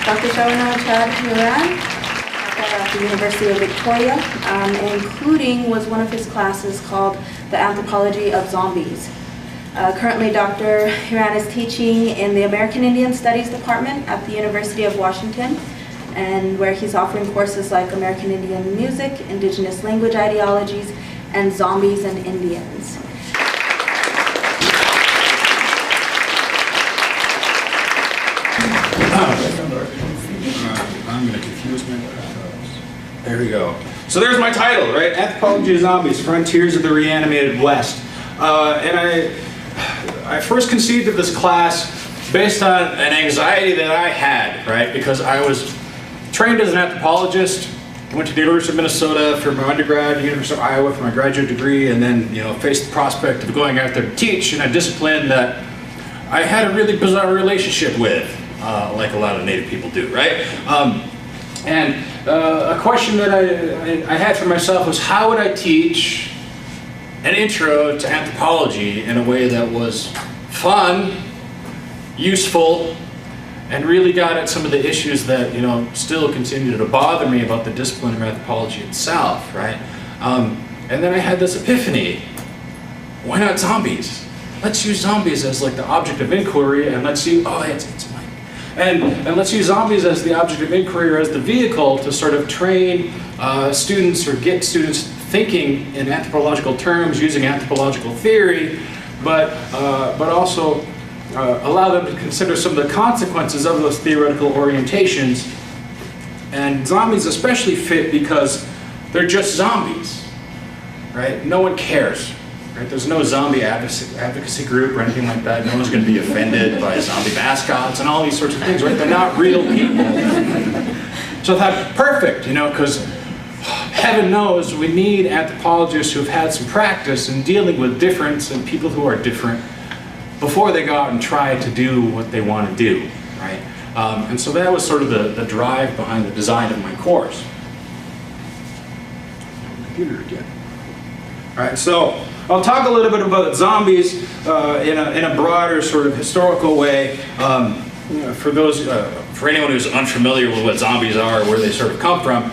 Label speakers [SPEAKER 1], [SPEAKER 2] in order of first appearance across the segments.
[SPEAKER 1] Dr. Sharana Wherein at the University of Victoria, including was one of his classes called the Anthropology of Zombies. Currently, Dr. Hiran is teaching in the American Indian Studies Department at the University of Washington, and where he's offering courses like American Indian music, indigenous language ideologies, and zombies and Indians.
[SPEAKER 2] I'm going to confuse my There we go. So there's my title, right? Anthropology of Zombies, Frontiers of the Reanimated West. And I first conceived of this class based on an anxiety that I had, right? Because I was trained as an anthropologist. I went to the University of Minnesota for my undergrad, the University of Iowa for my graduate degree, and then, faced the prospect of going out there to teach in a discipline that I had a really bizarre relationship with, like a lot of Native people do, right? A question that I had for myself was, how would I teach an intro to anthropology in a way that was fun, useful, and really got at some of the issues that still continue to bother me about the discipline of anthropology itself, right? And then I had this epiphany: why not zombies? Let's use zombies as like the object of inquiry, and let's use and let's use zombies as the object of inquiry, or as the vehicle to sort of train students or get students thinking in anthropological terms, using anthropological theory, but also allow them to consider some of the consequences of those theoretical orientations. And zombies especially fit because they're just zombies, right? No one cares. Right? There's no zombie advocacy group or anything like that. No one's going to be offended by zombie mascots and all these sorts of things, right? They're not real people. So I thought, perfect, because heaven knows we need anthropologists who've had some practice in dealing with difference and people who are different before they go out and try to do what they want to do, right? And so that was sort of the drive behind the design of my course. Computer again. All right, so I'll talk a little bit about zombies in a broader sort of historical way. For anyone who's unfamiliar with what zombies are, where they sort of come from,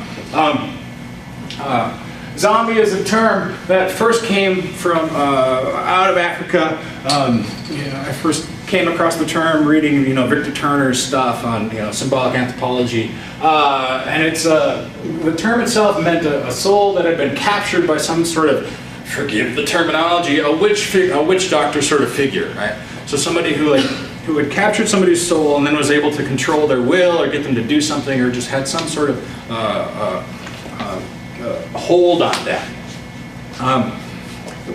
[SPEAKER 2] zombie is a term that first came from out of Africa. I first came across the term reading Victor Turner's stuff on symbolic anthropology, and it's the term itself meant a soul that had been captured by some sort of, forgive the terminology, a witch doctor sort of figure, right? So somebody who had captured somebody's soul and then was able to control their will or get them to do something, or just had some sort of hold on them.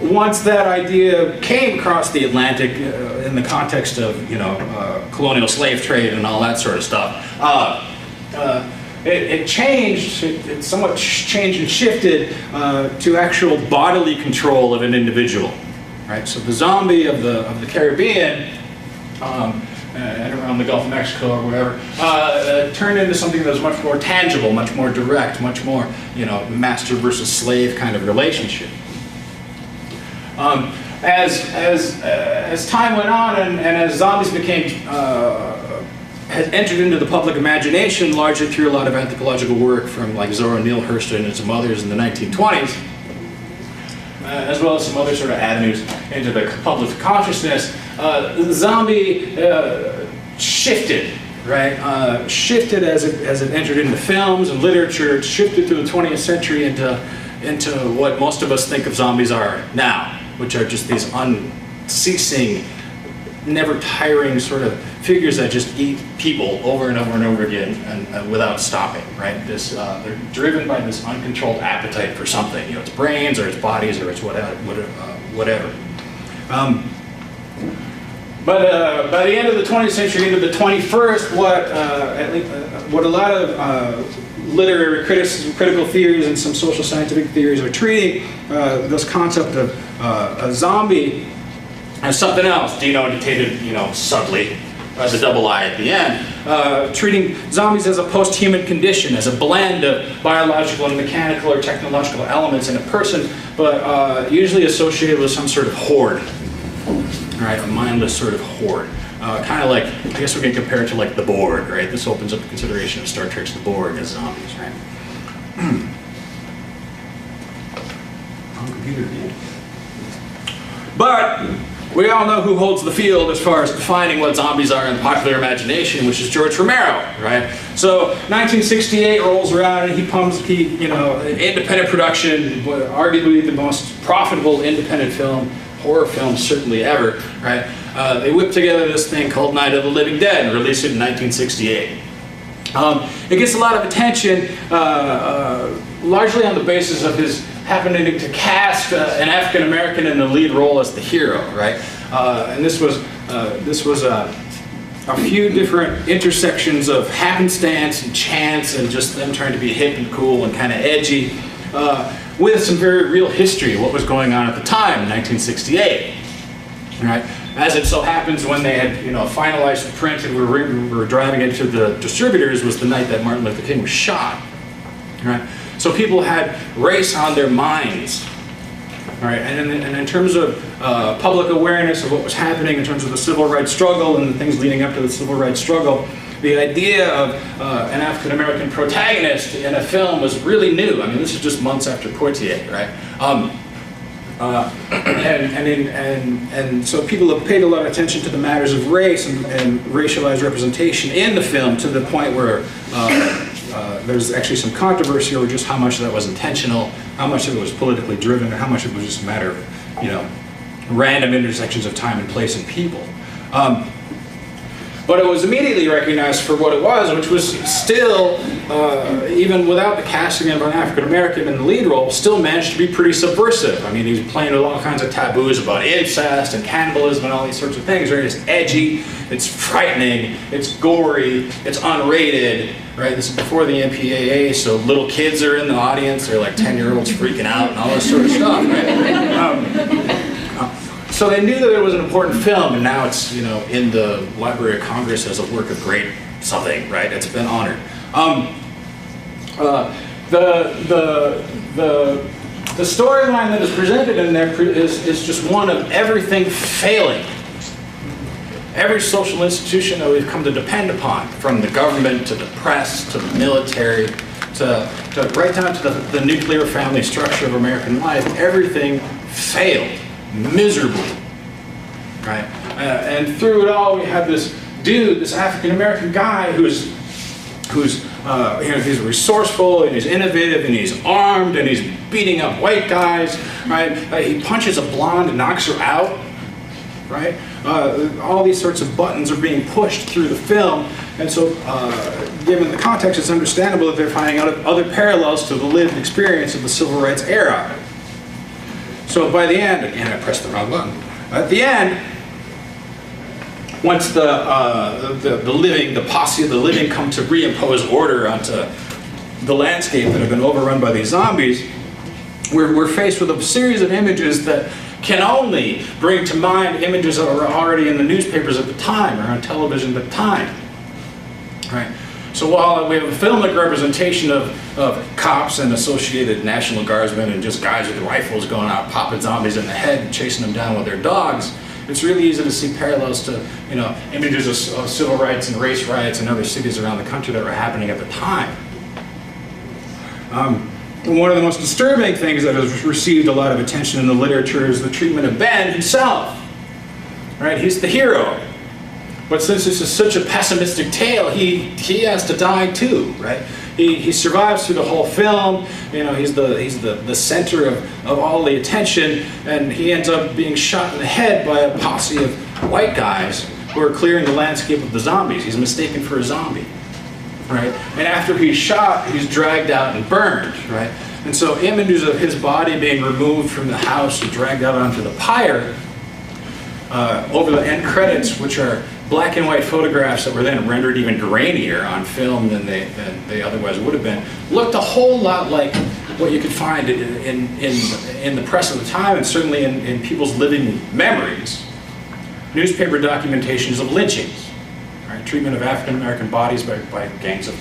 [SPEAKER 2] Once that idea came across the Atlantic in the context of colonial slave trade and all that sort of stuff, it changed. It somewhat changed and shifted to actual bodily control of an individual, right? So the zombie of the Caribbean and around the Gulf of Mexico or wherever turned into something that was much more tangible, much more direct, much more master versus slave kind of relationship. As time went on and as zombies had entered into the public imagination, largely through a lot of anthropological work from like Zora Neale Hurston and some others in the 1920s, as well as some other sort of avenues into the public consciousness, the zombie shifted, right? Shifted as it entered into films and literature. It shifted through the 20th century into what most of us think of zombies are now, which are just these unceasing, never tiring sort of figures that just eat people over and over and over again and without stopping, right? They're driven by this uncontrolled appetite for something. It's brains or it's bodies or it's whatever. But by the end of the 20th century, into the 21st, what a lot of literary critical theories and some social scientific theories are treating this concept of a zombie as something else, denotated, subtly, the double I at the end, treating zombies as a post-human condition, as a blend of biological and mechanical or technological elements in a person, but usually associated with some sort of horde, right? A mindless sort of horde. kind of like, I guess we can compare it to like the Borg, right? This opens up the consideration of Star Trek's the Borg as zombies, right? Computer again. But we all know who holds the field as far as defining what zombies are in the popular imagination, which is George Romero, right? So 1968 rolls around and independent production, arguably the most profitable independent film, horror film certainly ever, right? They whipped together this thing called Night of the Living Dead and released it in 1968. It gets a lot of attention, largely on the basis of his happening to cast an African American in the lead role as the hero, right? And this was a few different intersections of happenstance and chance and just them trying to be hip and cool and kind of edgy, with some very real history of what was going on at the time in 1968, right? As it so happens, when they had finalized the print and were driving it to the distributors was the night that Martin Luther King was shot, right? So people had race on their minds, right? And in terms of public awareness of what was happening in terms of the civil rights struggle and the things leading up to the civil rights struggle, the idea of an African American protagonist in a film was really new. I mean, this is just months after Poitiers, right? And so people have paid a lot of attention to the matters of race and racialized representation in the film, to the point where there's actually some controversy over just how much of that was intentional, how much of it was politically driven, and how much of it was just a matter of random intersections of time and place and people. But it was immediately recognized for what it was, which was still, even without the casting of an African American in the lead role, still managed to be pretty subversive. I mean, he was playing with all kinds of taboos about incest and cannibalism and all these sorts of things, right? It's edgy, it's frightening, it's gory, it's unrated, right? This is before the MPAA, so little kids are in the audience, they're like 10-year-olds freaking out and all this sort of stuff, right? So they knew that it was an important film, and now it's in the Library of Congress as a work of great something, right? It's been honored. The storyline that is presented in there is just one of everything failing. Every social institution that we've come to depend upon, from the government to the press to the military to right down to the nuclear family structure of American life, everything failed miserably, right? And through it all, we have this dude, this African American guy who's he's resourceful and he's innovative and he's armed and he's beating up white guys, right? He punches a blonde and knocks her out, right? All these sorts of buttons are being pushed through the film, and so given the context, it's understandable that they're finding out other parallels to the lived experience of the civil rights era. So by the end, again, I pressed the wrong button. At the end, once the posse of the living come to reimpose order onto the landscape that have been overrun by these zombies, we're faced with a series of images that can only bring to mind images that were already in the newspapers at the time or on television at the time, right? So while we have a filmic representation of cops and associated National Guardsmen and just guys with rifles going out popping zombies in the head and chasing them down with their dogs, it's really easy to see parallels to images of civil rights and race riots in other cities around the country that were happening at the time. One of the most disturbing things that has received a lot of attention in the literature is the treatment of Ben himself. Right? He's the hero. But since this is such a pessimistic tale, he has to die too, right? He survives through the whole film. He's the center of all the attention, and he ends up being shot in the head by a posse of white guys who are clearing the landscape of the zombies. He's mistaken for a zombie, right? And after he's shot, he's dragged out and burned, right? And so images of his body being removed from the house and dragged out onto the pyre over the end credits, which are black and white photographs that were then rendered even grainier on film than they otherwise would have been, looked a whole lot like what you could find in the press of the time, and certainly in people's living memories. Newspaper documentations of lynchings, right? Treatment of African American bodies by gangs of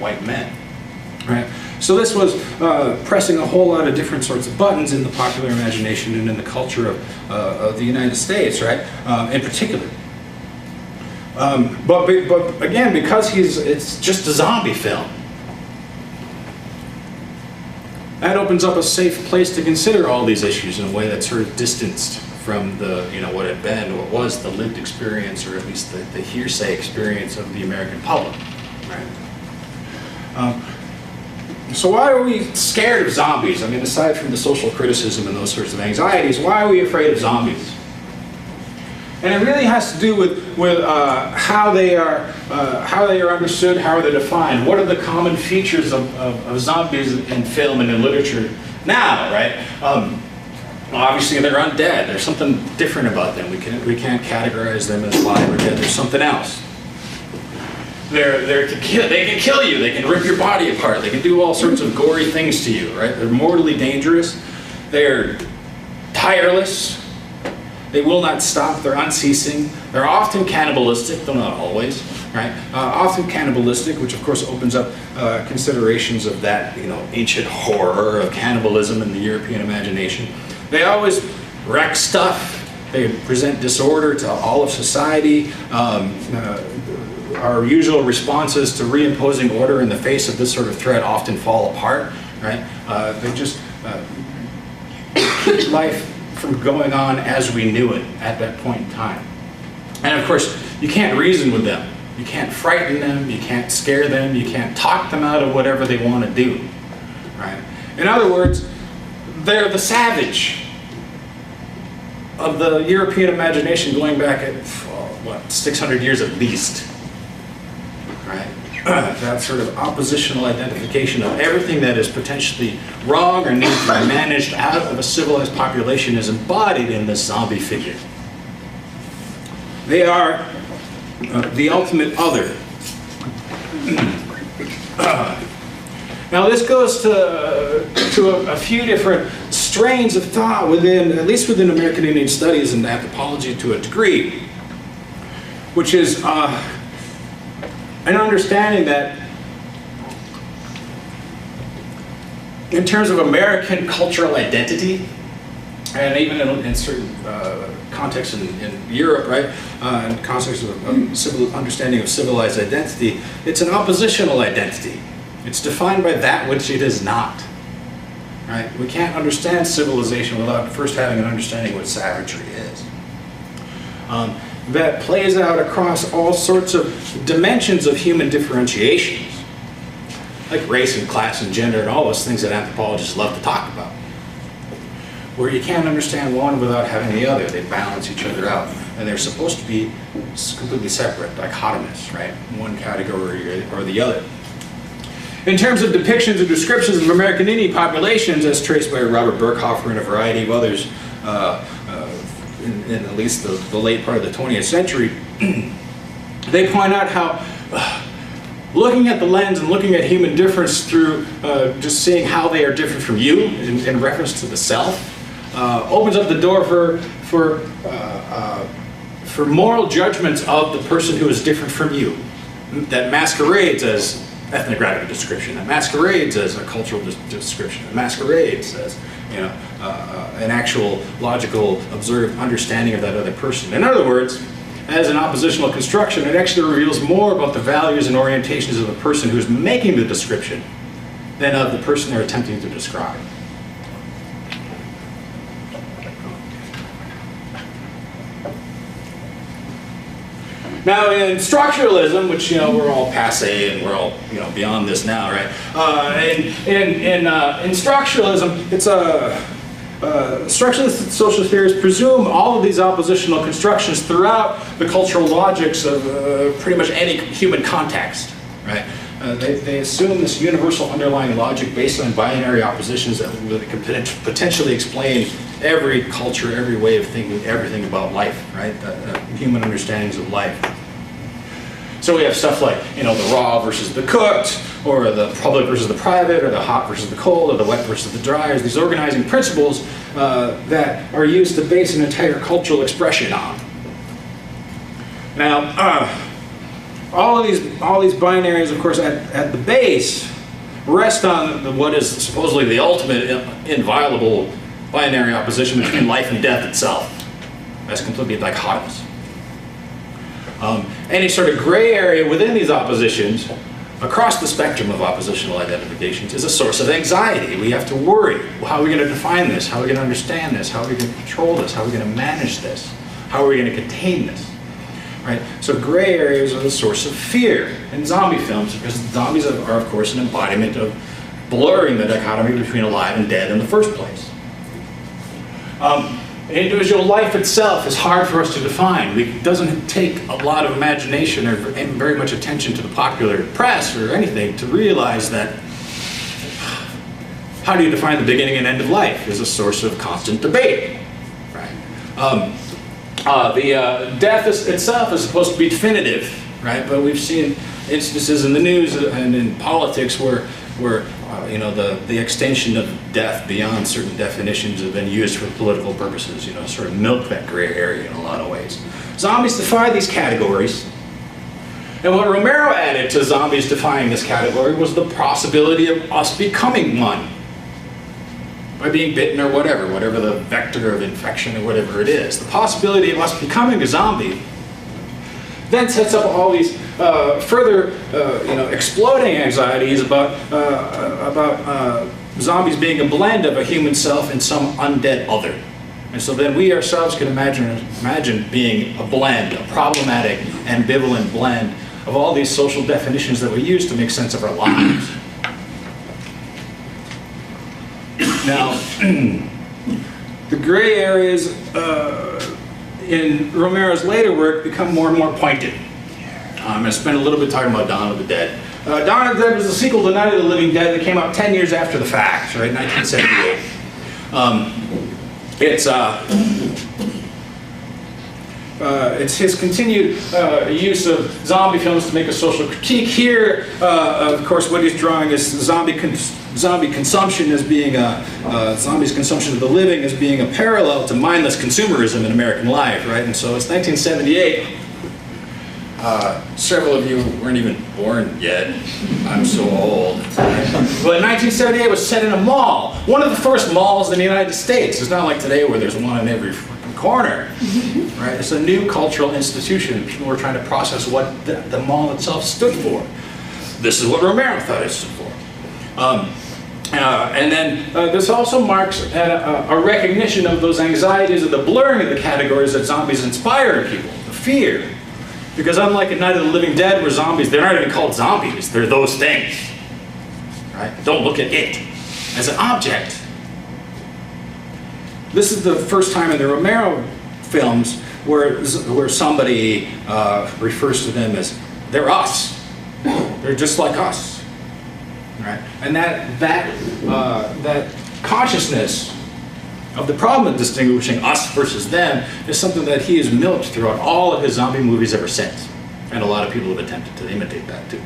[SPEAKER 2] white men, right? So this was pressing a whole lot of different sorts of buttons in the popular imagination and in the culture of the United States, right? In particular. But again, because it's just a zombie film, that opens up a safe place to consider all these issues in a way that's sort of distanced from the, what had been, what was the lived experience, or at least the hearsay experience of the American public, right? So why are we scared of zombies? I mean, aside from the social criticism and those sorts of anxieties, why are we afraid of zombies? And it really has to do with how they are understood, how they're defined. What are the common features of zombies in film and in literature now, right? Obviously, they're undead. There's something different about them. We can't categorize them as alive or dead. There's something else. They can kill you. They can rip your body apart. They can do all sorts of gory things to you, right? They're mortally dangerous. They're tireless. They will not stop. They're unceasing. They're often cannibalistic, though not always, right? Often cannibalistic, which of course opens up considerations of that, ancient horror of cannibalism in the European imagination. They always wreck stuff. They present disorder to all of society. Our usual responses to reimposing order in the face of this sort of threat often fall apart, right? They just keep life from going on as we knew it at that point in time. And of course, you can't reason with them. You can't frighten them. You can't scare them. You can't talk them out of whatever they want to do, right? In other words, they're the savage of the European imagination going back at, 600 years at least, right? That sort of oppositional identification of everything that is potentially wrong or needs to be managed out of a civilized population is embodied in this zombie figure. They are the ultimate other. Now this goes to a few different strains of thought at least within American Indian studies and anthropology to a degree, which is an understanding that in terms of American cultural identity, and even in certain contexts in Europe, right, in contexts of understanding of civilized identity, it's an oppositional identity. It's defined by that which it is not, right? We can't understand civilization without first having an understanding of what savagery is. That plays out across all sorts of dimensions of human differentiations, like race and class and gender and all those things that anthropologists love to talk about, where you can't understand one without having the other. They balance each other out, and they're supposed to be completely separate, dichotomous, right? One category or the other. In terms of depictions and descriptions of American Indian populations, as traced by Robert Burkhofer and a variety of others, in at least the late part of the 20th century, they point out how looking at the lens and looking at human difference through just seeing how they are different from you in reference to the self opens up the door for moral judgments of the person who is different from you, that masquerades as ethnographic description, that masquerades as a cultural description, that masquerades as an actual logical observed understanding of that other person. In other words, as an oppositional construction, it actually reveals more about the values and orientations of the person who's making the description than of the person they're attempting to describe. Now, in structuralism, which we're all passé and we're all beyond this now, right? In structuralism, it's structuralist social theorists presume all of these oppositional constructions throughout the cultural logics of pretty much any human context, right? They assume this universal underlying logic based on binary oppositions that can potentially explain every culture, every way of thinking, everything about life, right? Human understandings of life. So we have stuff like, the raw versus the cooked, or the public versus the private, or the hot versus the cold, or the wet versus the dry. There's these organizing principles that are used to base an entire cultural expression on. Now, all these binaries, of course, at the base, rest on what is supposedly the ultimate inviolable binary opposition between life and death itself. That's completely dichotomous. Any sort of gray area within these oppositions, across the spectrum of oppositional identifications, is a source of anxiety. We have to worry. Well, how are we going to define this? How are we going to understand this? How are we going to control this? How are we going to manage this? How are we going to contain this? Right? So gray areas are the source of fear in zombie films, because zombies are of course, an embodiment of blurring the dichotomy between alive and dead in the first place. Individual life itself is hard for us to define. It doesn't take a lot of imagination or very much attention to the popular press or anything to realize that how do you define the beginning and end of life is a source of constant debate. Right? The death itself is supposed to be definitive, right? But we've seen instances in the news and in politics where you know, the extension of death beyond certain definitions have been used for political purposes, you know, sort of milk that gray area in a lot of ways. Zombies defy these categories. And what Romero added to zombies defying this category was the possibility of us becoming one. By being bitten or whatever the vector of infection or whatever it is. The possibility of us becoming a zombie then sets up all these further, you know, exploding anxieties about zombies being a blend of a human self and some undead other. And so then we ourselves can imagine being a blend, a problematic, ambivalent blend of all these social definitions that we use to make sense of our lives. Now, the gray areas in Romero's later work become more and more pointed. I'm going to spend a little bit talking about Dawn of the Dead. Dawn of the Dead was a sequel to Night of the Living Dead that came out 10 years after the fact, right, 1978. It's his continued use of zombie films to make a social critique. Here, of course, what he's drawing is zombie consumption as being zombies' consumption of the living as being a parallel to mindless consumerism in American life, right? And so it's 1978. Several of you weren't even born yet. I'm so old. But 1978 was set in a mall. One of the first malls in the United States. It's not like today where there's one in every freaking corner. Right? It's a new cultural institution. People were trying to process what the mall itself stood for. This is what Romero thought it stood for. And then this also marks a recognition of those anxieties of the blurring of the categories that zombies inspire in people, the fear. Because unlike in Night of the Living Dead, where zombies, they're not even called zombies, they're those things. Right? Don't look at it as an object. This is the first time in the Romero films where somebody refers to them as, they're us. They're just like us. Right? And that consciousness of the problem of distinguishing us versus them is something that he has milked throughout all of his zombie movies ever since. And a lot of people have attempted to imitate that too.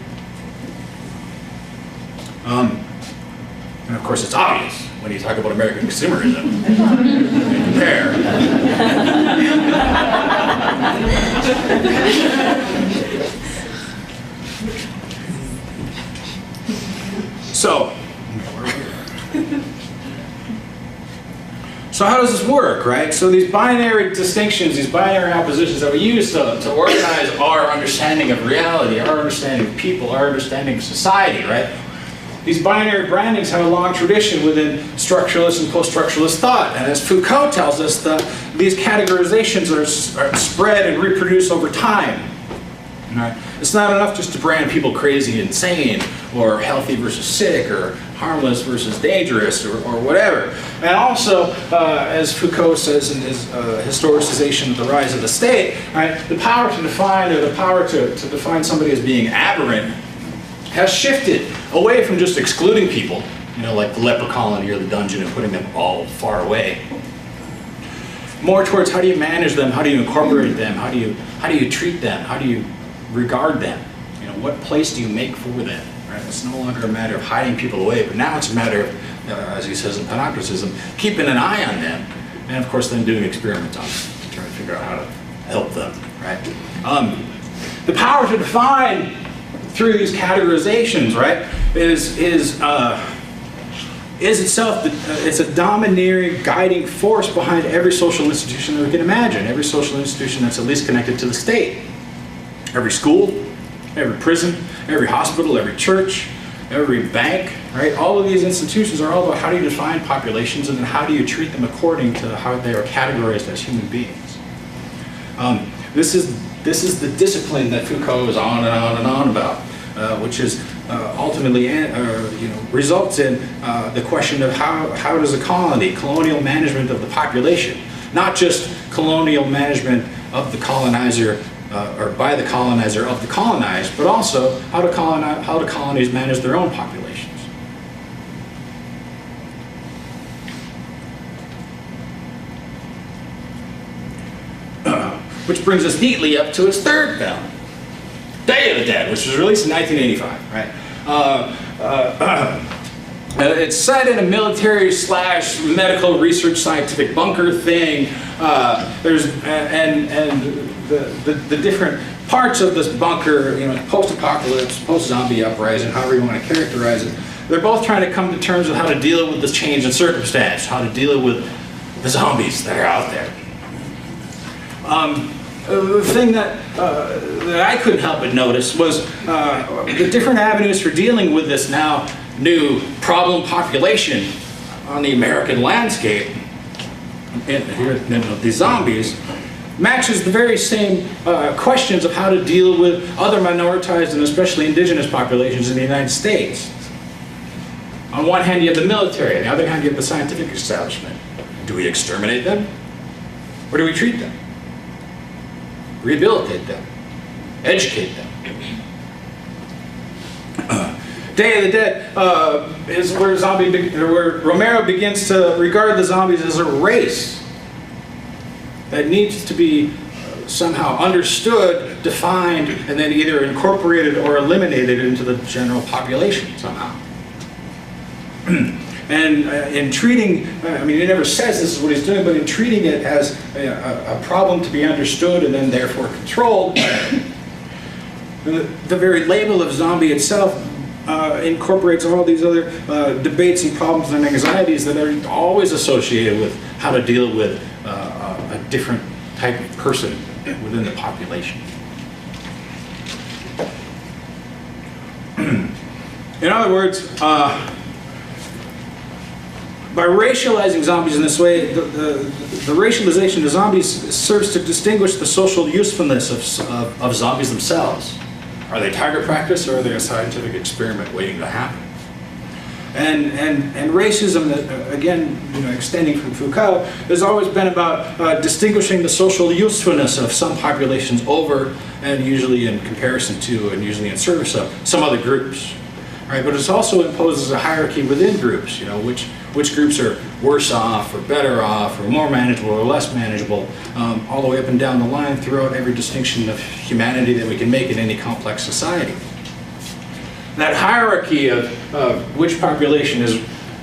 [SPEAKER 2] And of course it's obvious when you talk about American consumerism. You compare. So how does this work, right? So these binary distinctions, these binary oppositions that we use to organize our understanding of reality, our understanding of people, our understanding of society, right? These binary brandings have a long tradition within structuralist and post-structuralist thought. And as Foucault tells us, these categorizations are spread and reproduced over time. Right? It's not enough just to brand people crazy and insane, or healthy versus sick, or harmless versus dangerous, or whatever. And also, as Foucault says in his historicization of the rise of the state, right, the power to define, or the power to define somebody as being aberrant has shifted away from just excluding people, you know, like the leper colony or the dungeon, and putting them all far away, more towards how do you manage them, how do you incorporate them, how do you treat them, how do you regard them, you know, what place do you make for them, right? It's no longer a matter of hiding people away, but now it's a matter of, as he says in Panopticism, keeping an eye on them, and of course then doing experiments on them, trying to figure out how to help them, right? The power to define through these categorizations, right, is itself, it's a domineering, guiding force behind every social institution that we can imagine, every social institution that's at least connected to the state. Every school, every prison, every hospital, every church, every bank, right? All of these institutions are all about how do you define populations and then how do you treat them according to how they are categorized as human beings. This is the discipline that Foucault is on and on and on about, which is ultimately results in the question of how does a colony, colonial management of the population, not just colonial management of the colonizer or by the colonizer of the colonized, but also how do colonies manage their own populations. Which brings us neatly up to its third film, Day of the Dead, which was released in 1985, right? It's set in a military / medical research scientific bunker thing. The different parts of this bunker, post-apocalypse, post-zombie uprising, however you want to characterize it, they're both trying to come to terms with how to deal with this change in circumstance, how to deal with the zombies that are out there. The thing that I couldn't help but notice was the different avenues for dealing with this now new problem population on the American landscape, these zombies, matches the very same questions of how to deal with other minoritized and especially indigenous populations in the United States. On one hand, you have the military, on the other hand, you have the scientific establishment. Do we exterminate them? Or do we treat them? Rehabilitate them? Educate them? Day of the Dead is where Romero begins to regard the zombies as a race that needs to be somehow understood, defined, and then either incorporated or eliminated into the general population somehow. And in treating, he never says this is what he's doing, but in treating it as a problem to be understood and then therefore controlled, the very label of zombie itself incorporates all these other debates and problems and anxieties that are always associated with how to deal with a different type of person within the population. In other words, by racializing zombies in this way, the racialization of zombies serves to distinguish the social usefulness of zombies themselves. Are they target practice or are they a scientific experiment waiting to happen? And racism, again, extending from Foucault, has always been about distinguishing the social usefulness of some populations over and usually in comparison to and usually in service of some other groups. Right, but it also imposes a hierarchy within groups, which groups are worse off or better off or more manageable or less manageable, all the way up and down the line throughout every distinction of humanity that we can make in any complex society. That hierarchy of which population is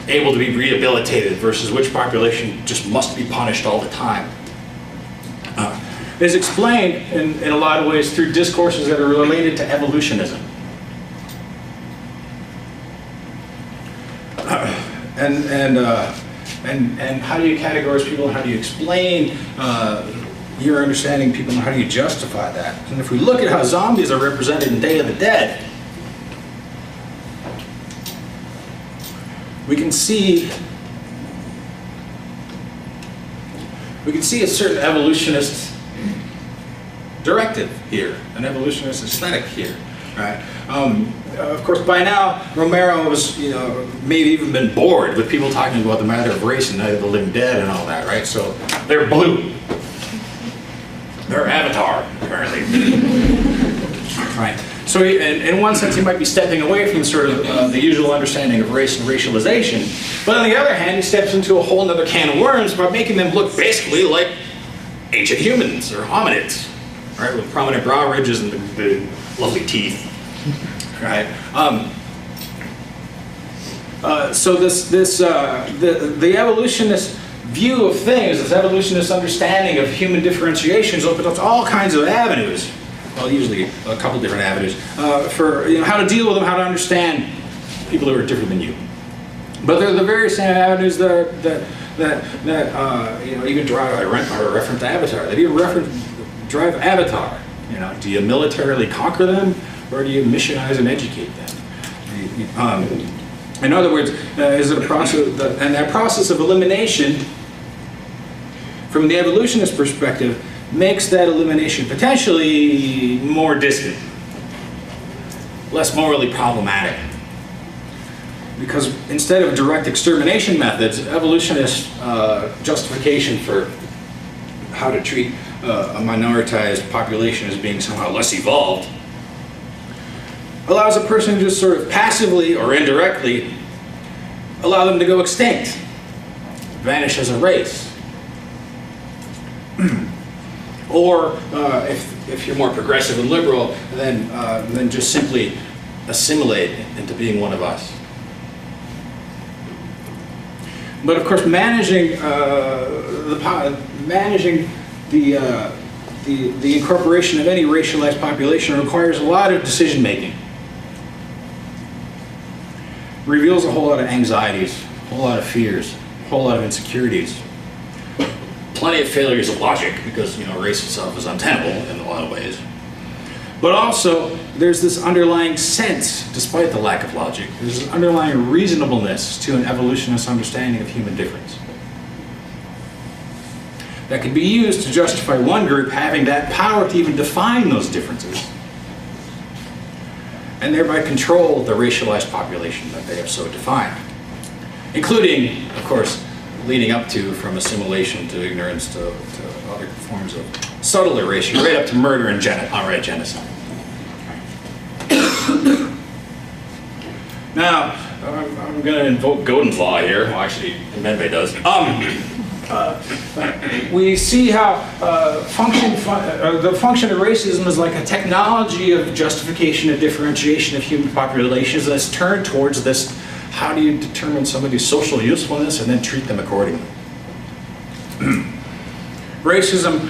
[SPEAKER 2] able to be rehabilitated versus which population just must be punished all the time is explained in a lot of ways through discourses that are related to evolutionism. And how do you categorize people, and how do you explain your understanding of people, and how do you justify that? And if we look at how zombies are represented in Day of the Dead, we can see a certain evolutionist directive here, an evolutionist aesthetic here, right? Of course, by now, Romero was, maybe even been bored with people talking about the matter of race and Night of the Living Dead and all that, right? So they're blue. They're Avatar, apparently. Right. So in one sense, he might be stepping away from sort of the usual understanding of race and racialization. But on the other hand, he steps into a whole other can of worms by making them look basically like ancient humans or hominids, right? With prominent brow ridges and the lovely teeth. Right. So the evolutionist view of things, this evolutionist understanding of human differentiations, opens up all kinds of avenues. Well, usually a couple different avenues for how to deal with them, how to understand people who are different than you. But they're the very same avenues that even drive. I reference Avatar. That even drive Avatar. You know, do you militarily conquer them, or do you missionize and educate them? In other words, is it a process, and that process of elimination, from the evolutionist perspective, makes that elimination potentially more distant, less morally problematic. Because instead of direct extermination methods, evolutionist justification for how to treat a minoritized population as being somehow less evolved allows a person to just sort of passively or indirectly allow them to go extinct, vanish as a race. Or if you're more progressive and liberal, then just simply assimilate into being one of us. But of course, managing the incorporation of any racialized population requires a lot of decision making. Reveals a whole lot of anxieties, a whole lot of fears, a whole lot of insecurities. Plenty of failures of logic, because race itself is untenable in a lot of ways. But also, there's this underlying sense, despite the lack of logic, there's this underlying reasonableness to an evolutionist understanding of human difference that can be used to justify one group having that power to even define those differences, and thereby control the racialized population that they have so defined, including, of course, leading up to, from assimilation to ignorance to other forms of subtle erasure, right up to murder and outright genocide. Now, I'm going to invoke Godin's law here. Well, actually, Mbembe does. We see how the function of racism is like a technology of justification and differentiation of human populations that's turned towards this: how do you determine somebody's social usefulness and then treat them accordingly? Racism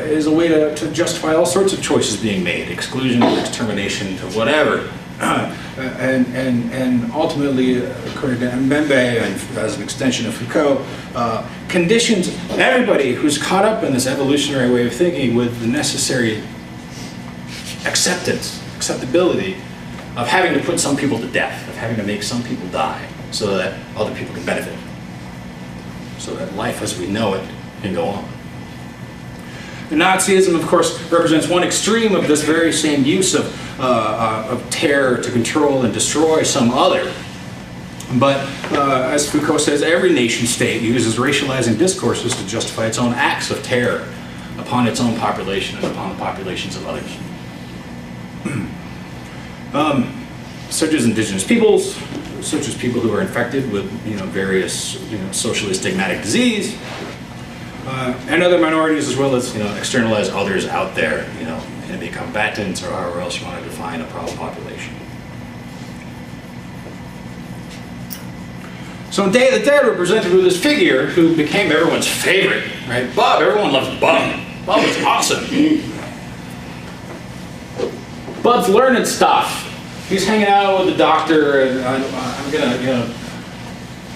[SPEAKER 2] is a way to justify all sorts of choices being made: exclusion, extermination, to whatever. And ultimately, according to Mbembe, and as an extension of Foucault, conditions everybody who's caught up in this evolutionary way of thinking with the necessary acceptability of having to put some people to death, of having to make some people die so that other people can benefit, so that life as we know it can go on. And Nazism, of course, represents one extreme of this very same use of terror to control and destroy some other. But as Foucault says, every nation state uses racializing discourses to justify its own acts of terror upon its own population and upon the populations of others. Such as indigenous peoples, such as people who are infected with various socially stigmatic disease, and other minorities, as well as externalized others out there, enemy combatants, or however else you want to define a problem population. So Day of the Dead were presented with this figure who became everyone's favorite, right? Bob, everyone loves Bob. Bob was awesome. Bob's learning stuff. He's hanging out with the doctor, and I'm gonna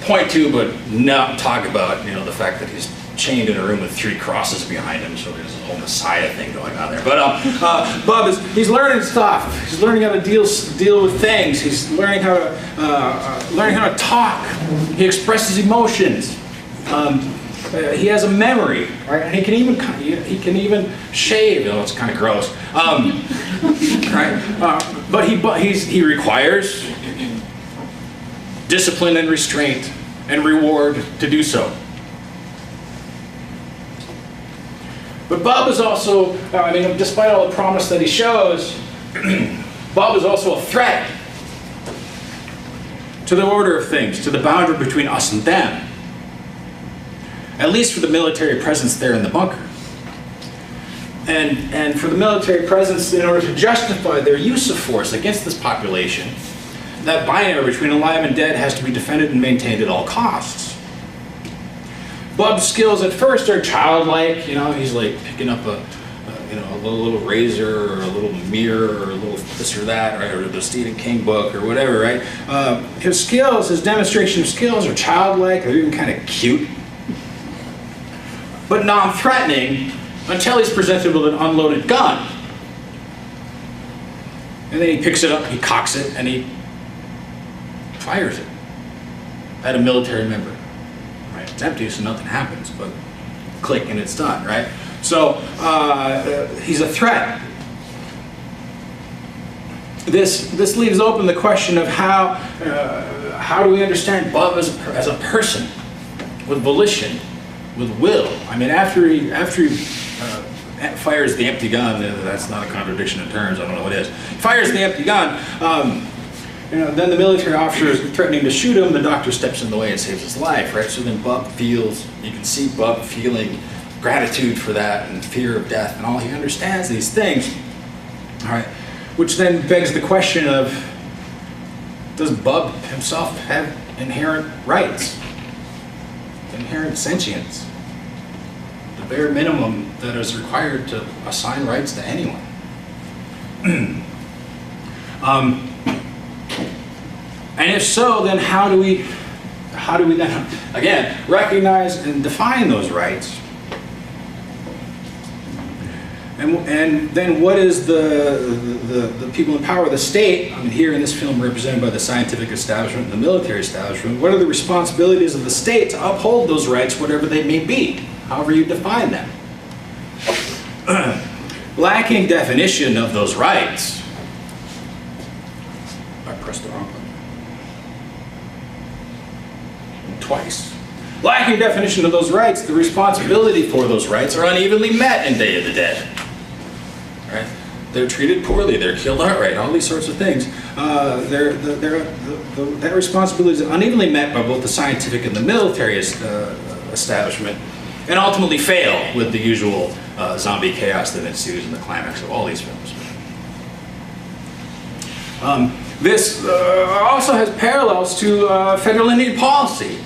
[SPEAKER 2] point to, but not talk about the fact that he's chained in a room with 3 crosses behind him, so there's a whole Messiah thing going on there. But Bob he's learning stuff. He's learning how to deal with things. He's learning how to talk. He expresses emotions. He has a memory, right? And he can even shave. It's kind of gross, right? But he requires discipline and restraint and reward to do so. But Bob is also, despite all the promise that he shows, Bob is also a threat to the order of things, to the boundary between us and them. At least for the military presence there in the bunker. And for the military presence, in order to justify their use of force against this population, that binary between alive and dead has to be defended and maintained at all costs. Bob's skills at first are childlike. He's like picking up a little razor or a little mirror or a little this or that, right? Or the Stephen King book or whatever, right? His demonstration of skills are childlike. They're even kind of cute, but non-threatening until he's presented with an unloaded gun. And then he picks it up, he cocks it, and he fires it at a military member. Right? It's empty, so nothing happens, but click and it's done, right? So he's a threat. This leaves open the question of how do we understand Bub as a person with volition, with will? I mean, after he fires the empty gun, that's not a contradiction in terms, I don't know what it is. Fires the empty gun, then the military officer is threatening to shoot him, the doctor steps in the way and saves his life, right? So then Bub feels, you can see Bub feeling gratitude for that and fear of death and all. He understands these things, all right? Which then begs the question of, does Bub himself have inherent rights, inherent sentience, the bare minimum that is required to assign rights to anyone? And if so, then how do we then, again, recognize and define those rights? And then what is the people in power, the state, I mean here in this film represented by the scientific establishment and the military establishment, what are the responsibilities of the state to uphold those rights, whatever they may be, however you define them? Lacking definition of those rights, I pressed the wrong button. Twice. Lacking definition of those rights, the responsibility for those rights are unevenly met in Day of the Dead. Right? They're treated poorly, they're killed outright, all these sorts of things. That responsibility is unevenly met by both the scientific and the military establishment, and ultimately fail with the usual zombie chaos that ensues in the climax of all these films. This also has parallels to federal Indian policy,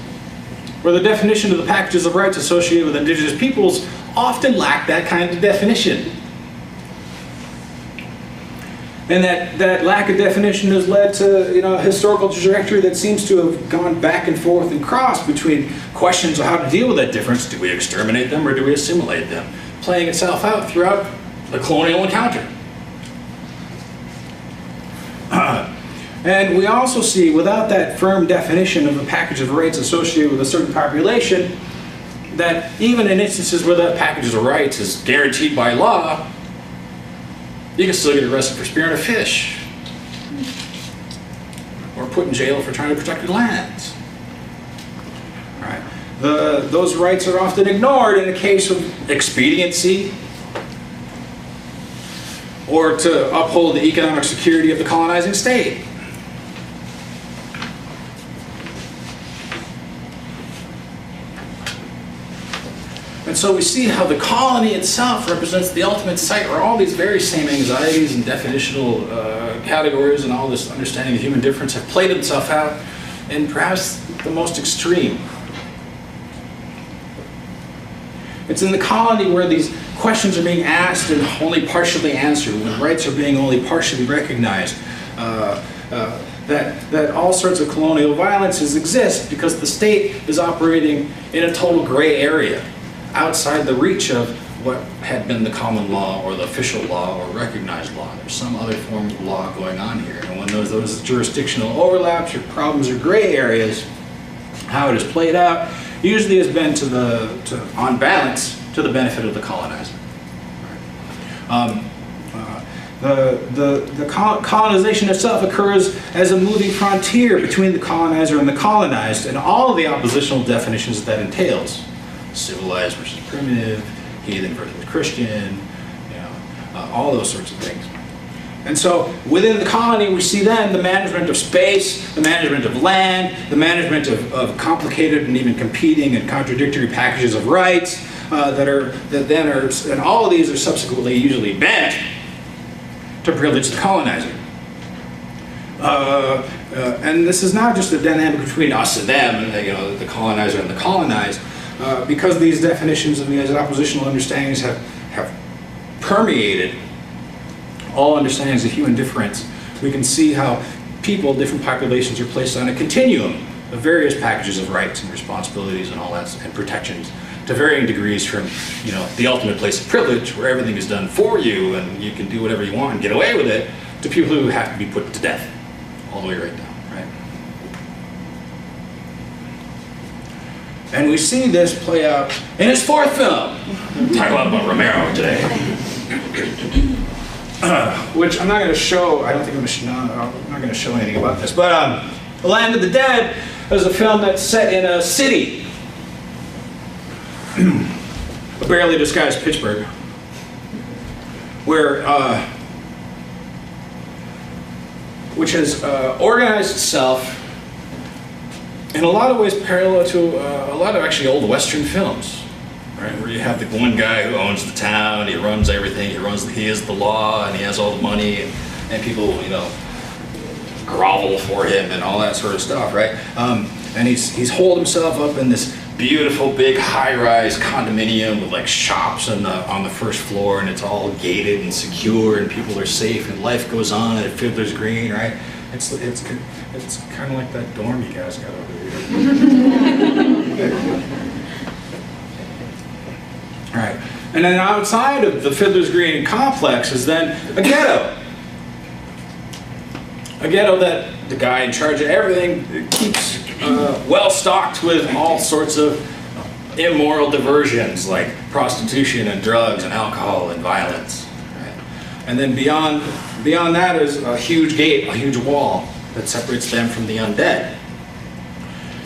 [SPEAKER 2] where the definition of the packages of rights associated with indigenous peoples often lack that kind of definition. And that lack of definition has led to a historical trajectory that seems to have gone back and forth and crossed between questions of how to deal with that difference. Do we exterminate them or do we assimilate them? Playing itself out throughout the colonial encounter. And we also see, without that firm definition of a package of rights associated with a certain population, that even in instances where that package of rights is guaranteed by law, you can still get arrested for spearing a fish, or put in jail for trying to protect your lands. Right? Those rights are often ignored in a case of expediency, or to uphold the economic security of the colonizing state. And so we see how the colony itself represents the ultimate site where all these very same anxieties and definitional categories and all this understanding of human difference have played itself out in perhaps the most extreme. It's in the colony where these questions are being asked and only partially answered, when rights are being only partially recognized, that all sorts of colonial violences exist because the state is operating in a total gray area, outside the reach of what had been the common law or the official law or recognized law. There's some other form of law going on here. And when those jurisdictional overlaps or problems or gray areas, how it is played out usually has been on balance, to the benefit of the colonizer. The colonization itself occurs as a moving frontier between the colonizer and the colonized, and all of the oppositional definitions that entails. Civilized versus primitive, heathen versus Christian, all those sorts of things. And so within the colony we see then the management of space, the management of land, the management of complicated and even competing and contradictory packages of rights and all of these are subsequently usually bent to privilege the colonizer. And this is not just a dynamic between us and them, the colonizer and the colonized. Because these definitions and these oppositional understandings have permeated all understandings of human difference, we can see how people, different populations, are placed on a continuum of various packages of rights and responsibilities and all that, and protections, to varying degrees from the ultimate place of privilege, where everything is done for you and you can do whatever you want and get away with it, to people who have to be put to death, all the way right down, right? And we see this play out in his fourth film. Talk about Romero today. Which I'm not going to show. I don't think I'm not going to show anything about this. But The Land of the Dead is a film that's set in a city, a barely disguised Pittsburgh, where which has organized itself in a lot of ways parallel to a lot of actually old Western films, right? Where you have the one guy who owns the town, he runs everything, he is the law, and he has all the money, and people, you know, grovel for him and all that sort of stuff, right? And he's holed himself up in this beautiful big high-rise condominium with like shops on the first floor, and it's all gated and secure, and people are safe, and life goes on at Fiddler's Green, right? It's kind of like that dorm you guys got over here. All right, and then outside of the Fiddler's Green complex is then a ghetto. A ghetto that the guy in charge of everything keeps well stocked with all sorts of immoral diversions like prostitution and drugs and alcohol and violence. Right? And then beyond that is a huge gate, a huge wall that separates them from the undead.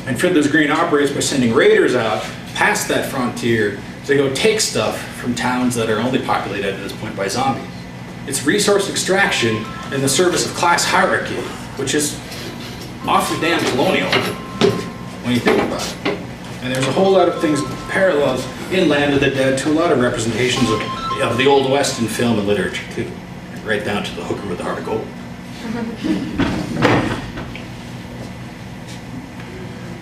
[SPEAKER 2] And Fiddler's Green operates by sending raiders out past that frontier to go take stuff from towns that are only populated at this point by zombies. It's resource extraction in the service of class hierarchy, which is awfully damn colonial when you think about it. And there's a whole lot of things, parallels in Land of the Dead to a lot of representations of the old West in film and literature too, right down to the hooker with the heart of gold.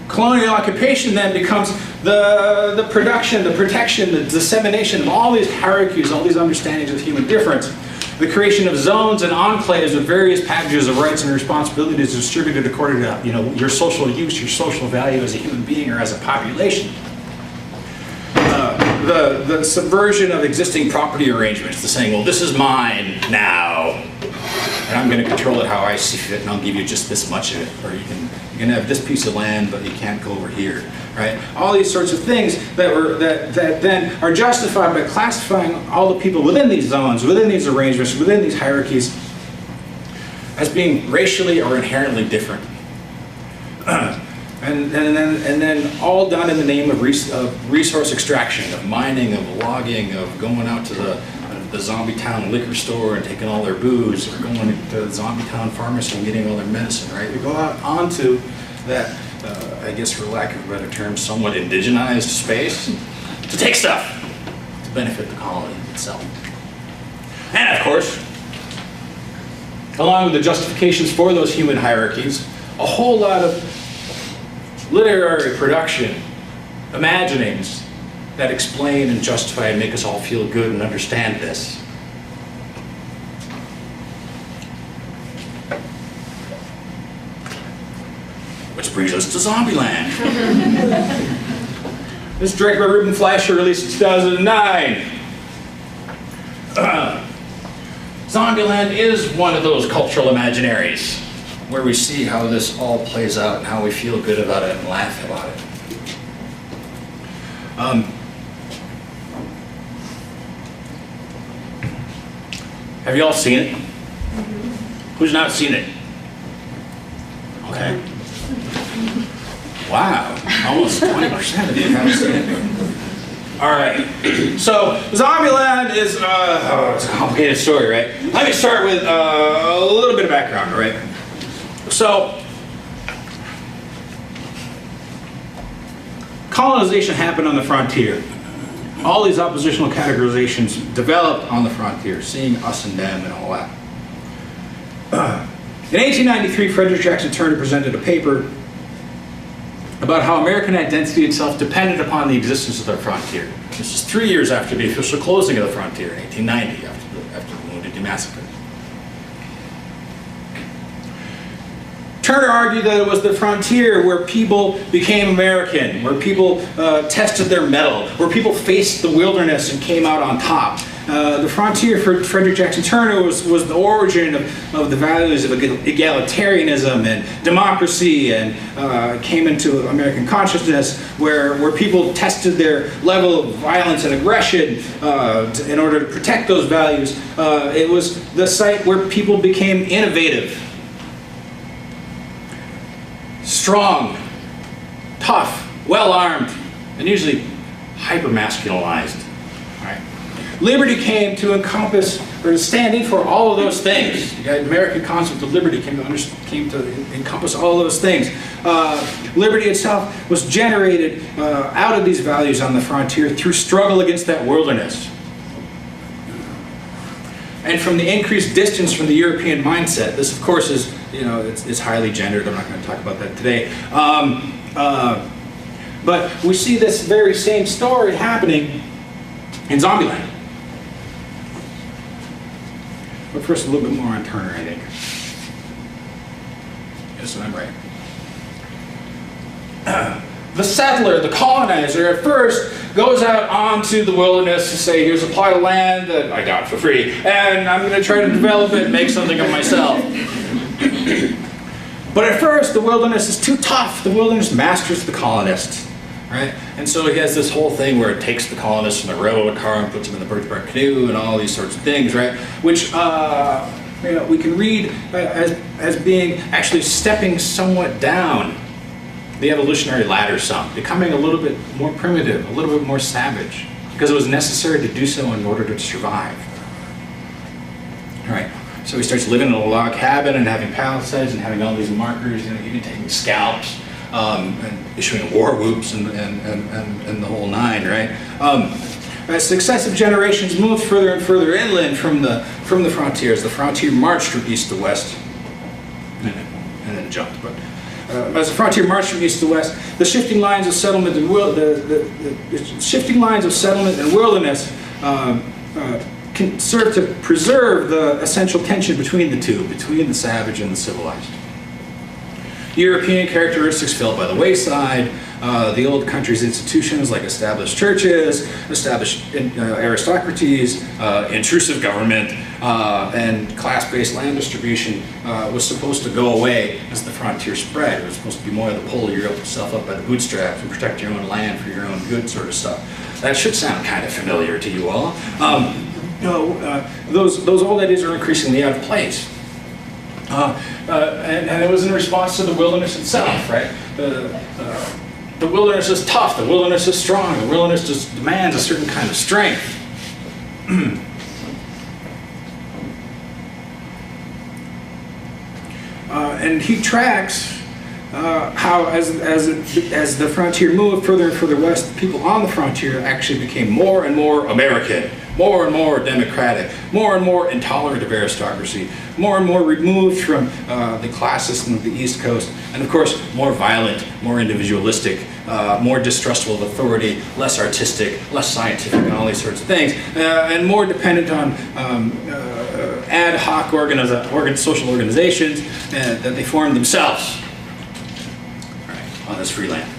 [SPEAKER 2] Colonial occupation then becomes the production, the protection, the dissemination of all these hierarchies, all these understandings of human difference. The creation of zones and enclaves with various packages of rights and responsibilities distributed according to, you know, your social use, your social value as a human being or as a population. The subversion of existing property arrangements, the saying, well, this is mine now, and I'm going to control it how I see fit, and I'll give you just this much of it, or you can have this piece of land, but you can't go over here. Right? All these sorts of things that then are justified by classifying all the people within these zones, within these arrangements, within these hierarchies as being racially or inherently different. And then all done in the name of resource extraction, of mining, of logging, of going out to the zombie town liquor store and taking all their booze, or going to the zombie town pharmacy and getting all their medicine, right? We go out onto that, I guess for lack of a better term, somewhat indigenized space to take stuff to benefit the colony itself. And of course, along with the justifications for those human hierarchies, a whole lot of literary production, imaginings that explain and justify and make us all feel good and understand this. Which brings us to Zombieland. This is directed by Ruben Fleischer, released in 2009. Zombieland is one of those cultural imaginaries where we see how this all plays out and how we feel good about it and laugh about it. Have you all seen it? Who's not seen it? Okay. Wow, almost 20% of you haven't seen it. All right, so Zombieland is, it's a complicated story, right? Let me start with a little bit of background, all right? So, colonization happened on the frontier. All these oppositional categorizations developed on the frontier, seeing us and them and all that. In 1893, Frederick Jackson Turner presented a paper about how American identity itself depended upon the existence of the frontier. This is 3 years after the official closing of the frontier in 1890, after the Wounded Knee Massacre. Turner argued that it was the frontier where people became American, where people tested their mettle, where people faced the wilderness and came out on top. The frontier for Frederick Jackson Turner was the origin of the values of egalitarianism and democracy, and came into American consciousness where people tested their level of violence and aggression in order to protect those values. It was the site where people became innovative, strong, tough, well-armed, and usually hyper-masculinized. Right? Liberty came to encompass, or to stand in for all of those things. The American concept of liberty came to encompass all of those things. Liberty itself was generated out of these values on the frontier through struggle against that wilderness. And from the increased distance from the European mindset. This, of course, is, it's highly gendered. I'm not going to talk about that today. But we see this very same story happening in Zombieland. But first, a little bit more on Turner, I think. Yes, I'm right. The settler, the colonizer, at first goes out onto the wilderness to say, here's a plot of land that I got for free, and I'm going to try to develop it and make something of myself. But at first, the wilderness is too tough. The wilderness masters the colonists. Right? And so he has this whole thing where it takes the colonists in the railroad car and puts them in the birch bark canoe and all these sorts of things, right? Which we can read as being actually stepping somewhat down the evolutionary ladder some, becoming a little bit more primitive, a little bit more savage, because it was necessary to do so in order to survive. All right. So he starts living in a log cabin and having palisades and having all these markers, even taking scalps. And issuing war whoops and the whole nine, right? As successive generations moved further and further inland from the frontiers, the frontier marched from east to west, and then jumped. But as the frontier marched from east to west, the shifting lines of settlement and wilderness can serve to preserve the essential tension between the two, between the savage and the civilized. European characteristics fell by the wayside. The old country's institutions like established churches, established aristocracies, intrusive government, and class-based land distribution was supposed to go away as the frontier spread. It was supposed to be more of the pull yourself up by the bootstraps and protect your own land for your own good sort of stuff. That should sound kind of familiar to you all. Those old ideas are increasingly out of place. And it was in response to the wilderness itself, right? The wilderness is tough, the wilderness is strong, the wilderness just demands a certain kind of strength. And he tracks how, as the frontier moved further and further west, the people on the frontier actually became more and more American, more and more democratic, more and more intolerant of aristocracy, more and more removed from the class system of the East Coast, and of course more violent, more individualistic, more distrustful of authority, less artistic, less scientific, and all these sorts of things, and more dependent on ad hoc social organizations that they formed themselves on this free land.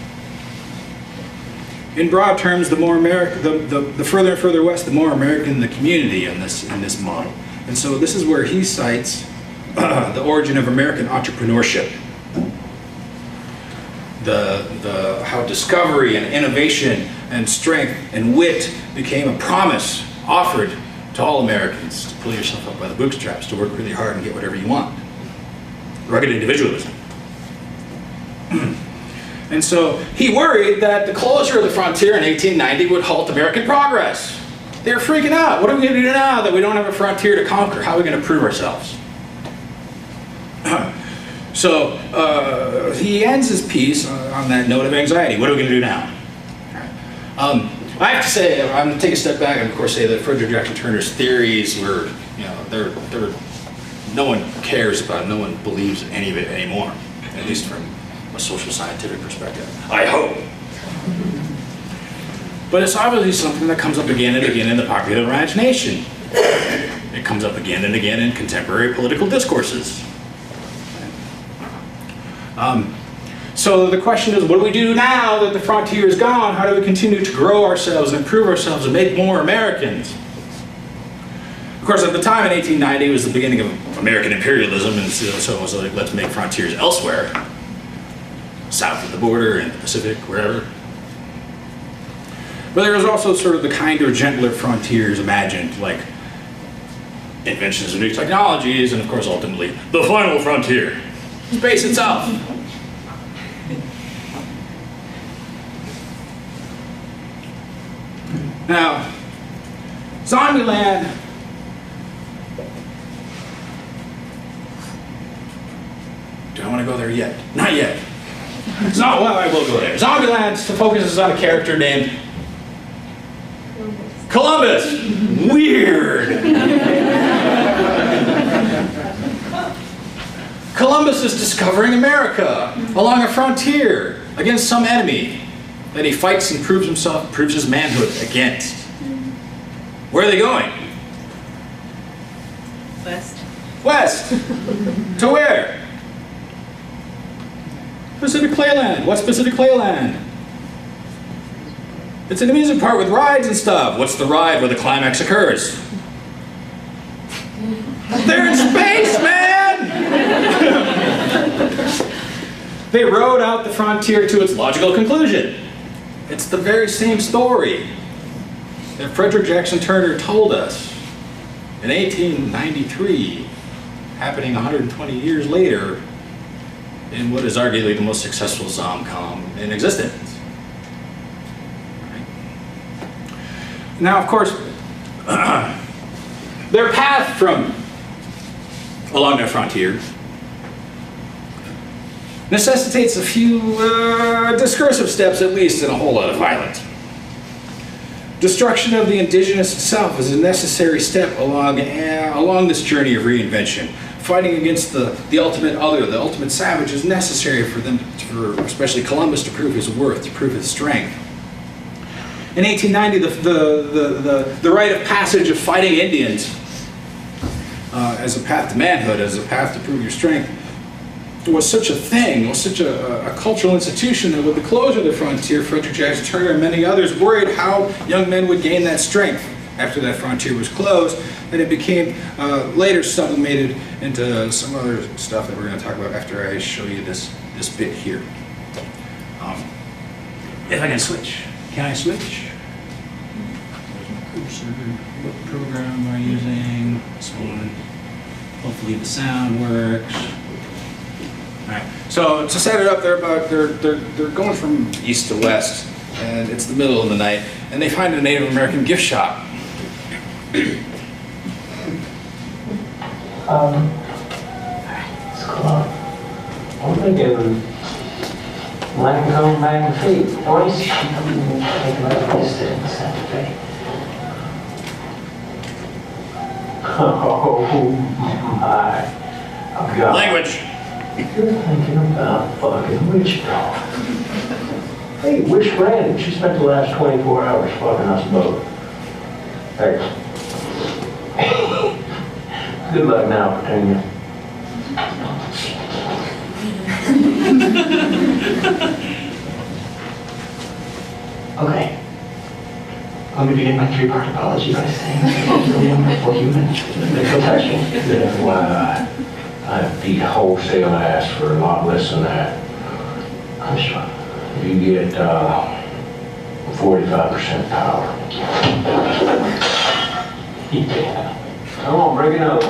[SPEAKER 2] In broad terms, the more the further and further west, the more American the community in this model. And so this is where he cites the origin of American entrepreneurship. How discovery and innovation and strength and wit became a promise offered to all Americans to pull yourself up by the bootstraps, to work really hard and get whatever you want. Rugged individualism. And so he worried that the closure of the frontier in 1890 would halt American progress. They were freaking out. What are we going to do now that we don't have a frontier to conquer? How are we going to prove ourselves? So he ends his piece on that note of anxiety. What are we going to do now? I have to say, I'm going to take a step back and of course say that Frederick Jackson Turner's theories were, no one cares about, no one believes in any of it anymore, at least from a social scientific perspective, I hope. But it's obviously something that comes up again and again in the popular imagination. It comes up again and again in contemporary political discourses. So the question is, what do we do now that the frontier is gone? How do we continue to grow ourselves, improve ourselves, and make more Americans? Of course, at the time in 1890, it was the beginning of American imperialism, and so it was like, let's make frontiers elsewhere, south of the border, in the Pacific, wherever. But there was also sort of the kinder, gentler frontiers imagined, like inventions of new technologies, and of course, ultimately, the final frontier, space itself. Now, Zombieland do I want to go there yet? Not yet. Well, I will go there. Zombieland focuses on a character named Columbus. Weird. Columbus is discovering America along a frontier against some enemy that he fights and proves his manhood against. Where are they going?
[SPEAKER 3] West.
[SPEAKER 2] West. To where? Pacific Playland. What's Pacific Playland? It's an amusement park with rides and stuff. What's the ride where the climax occurs? They're in space, man! They rode out the frontier to its logical conclusion. It's the very same story that Frederick Jackson Turner told us in 1893, happening 120 years later in what is arguably the most successful zom-com in existence. Right. Now, of course, their path along their frontier necessitates a few discursive steps, at least, and a whole lot of violence. Destruction of the indigenous itself is a necessary step along this journey of reinvention. Fighting against the ultimate other, the ultimate savage, is necessary for them, especially Columbus, to prove his worth, to prove his strength. In 1890, the rite of passage of fighting Indians as a path to manhood, as a path to prove your strength, was such a thing, was such a cultural institution that with the closure of the frontier, Frederick Jackson Turner and many others worried how young men would gain that strength after that frontier was closed, and it became later sublimated into some other stuff that we're going to talk about after I show you this bit here. If I can switch. Can I switch? Where's my cursor? What program am I using? This one. Hopefully the sound works. All right. So to set it up, they're going from east to west, and it's the middle of the night, and they find a Native American gift shop.
[SPEAKER 4] It's called. I'm thinking Lancome Magnifique. Voice. Take my distance, Santa Fe. Oh my God.
[SPEAKER 2] Language.
[SPEAKER 4] You're thinking about fucking witch dog. Hey, Wish Brandon, she spent the last 24 hours fucking us both. Hey. Good luck now, Petunia. Okay. I'm going to begin my three-part apology by saying the wonderful human protection. FYI, I beat wholesale ass for a lot less than that. I'm sure. You get 45% power. Yeah. Come on, bring it up.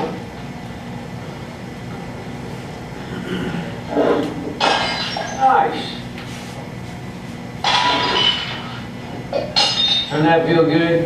[SPEAKER 4] Nice. Doesn't that feel good?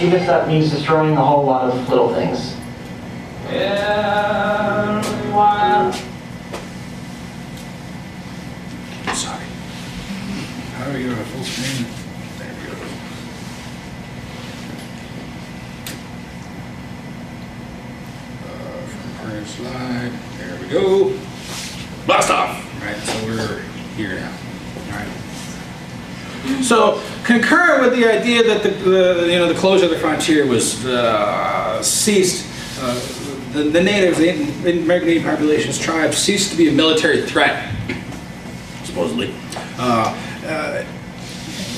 [SPEAKER 4] even if that means destroying a whole lot of little things.
[SPEAKER 2] Sorry. How do we go to full screen? There we go. From current slide. There we go. Blast off. All right, so we're here now. All right. So concurrent with the idea that the closure of the frontier was ceased, the natives, the American Indian population's tribes ceased to be a military threat, supposedly.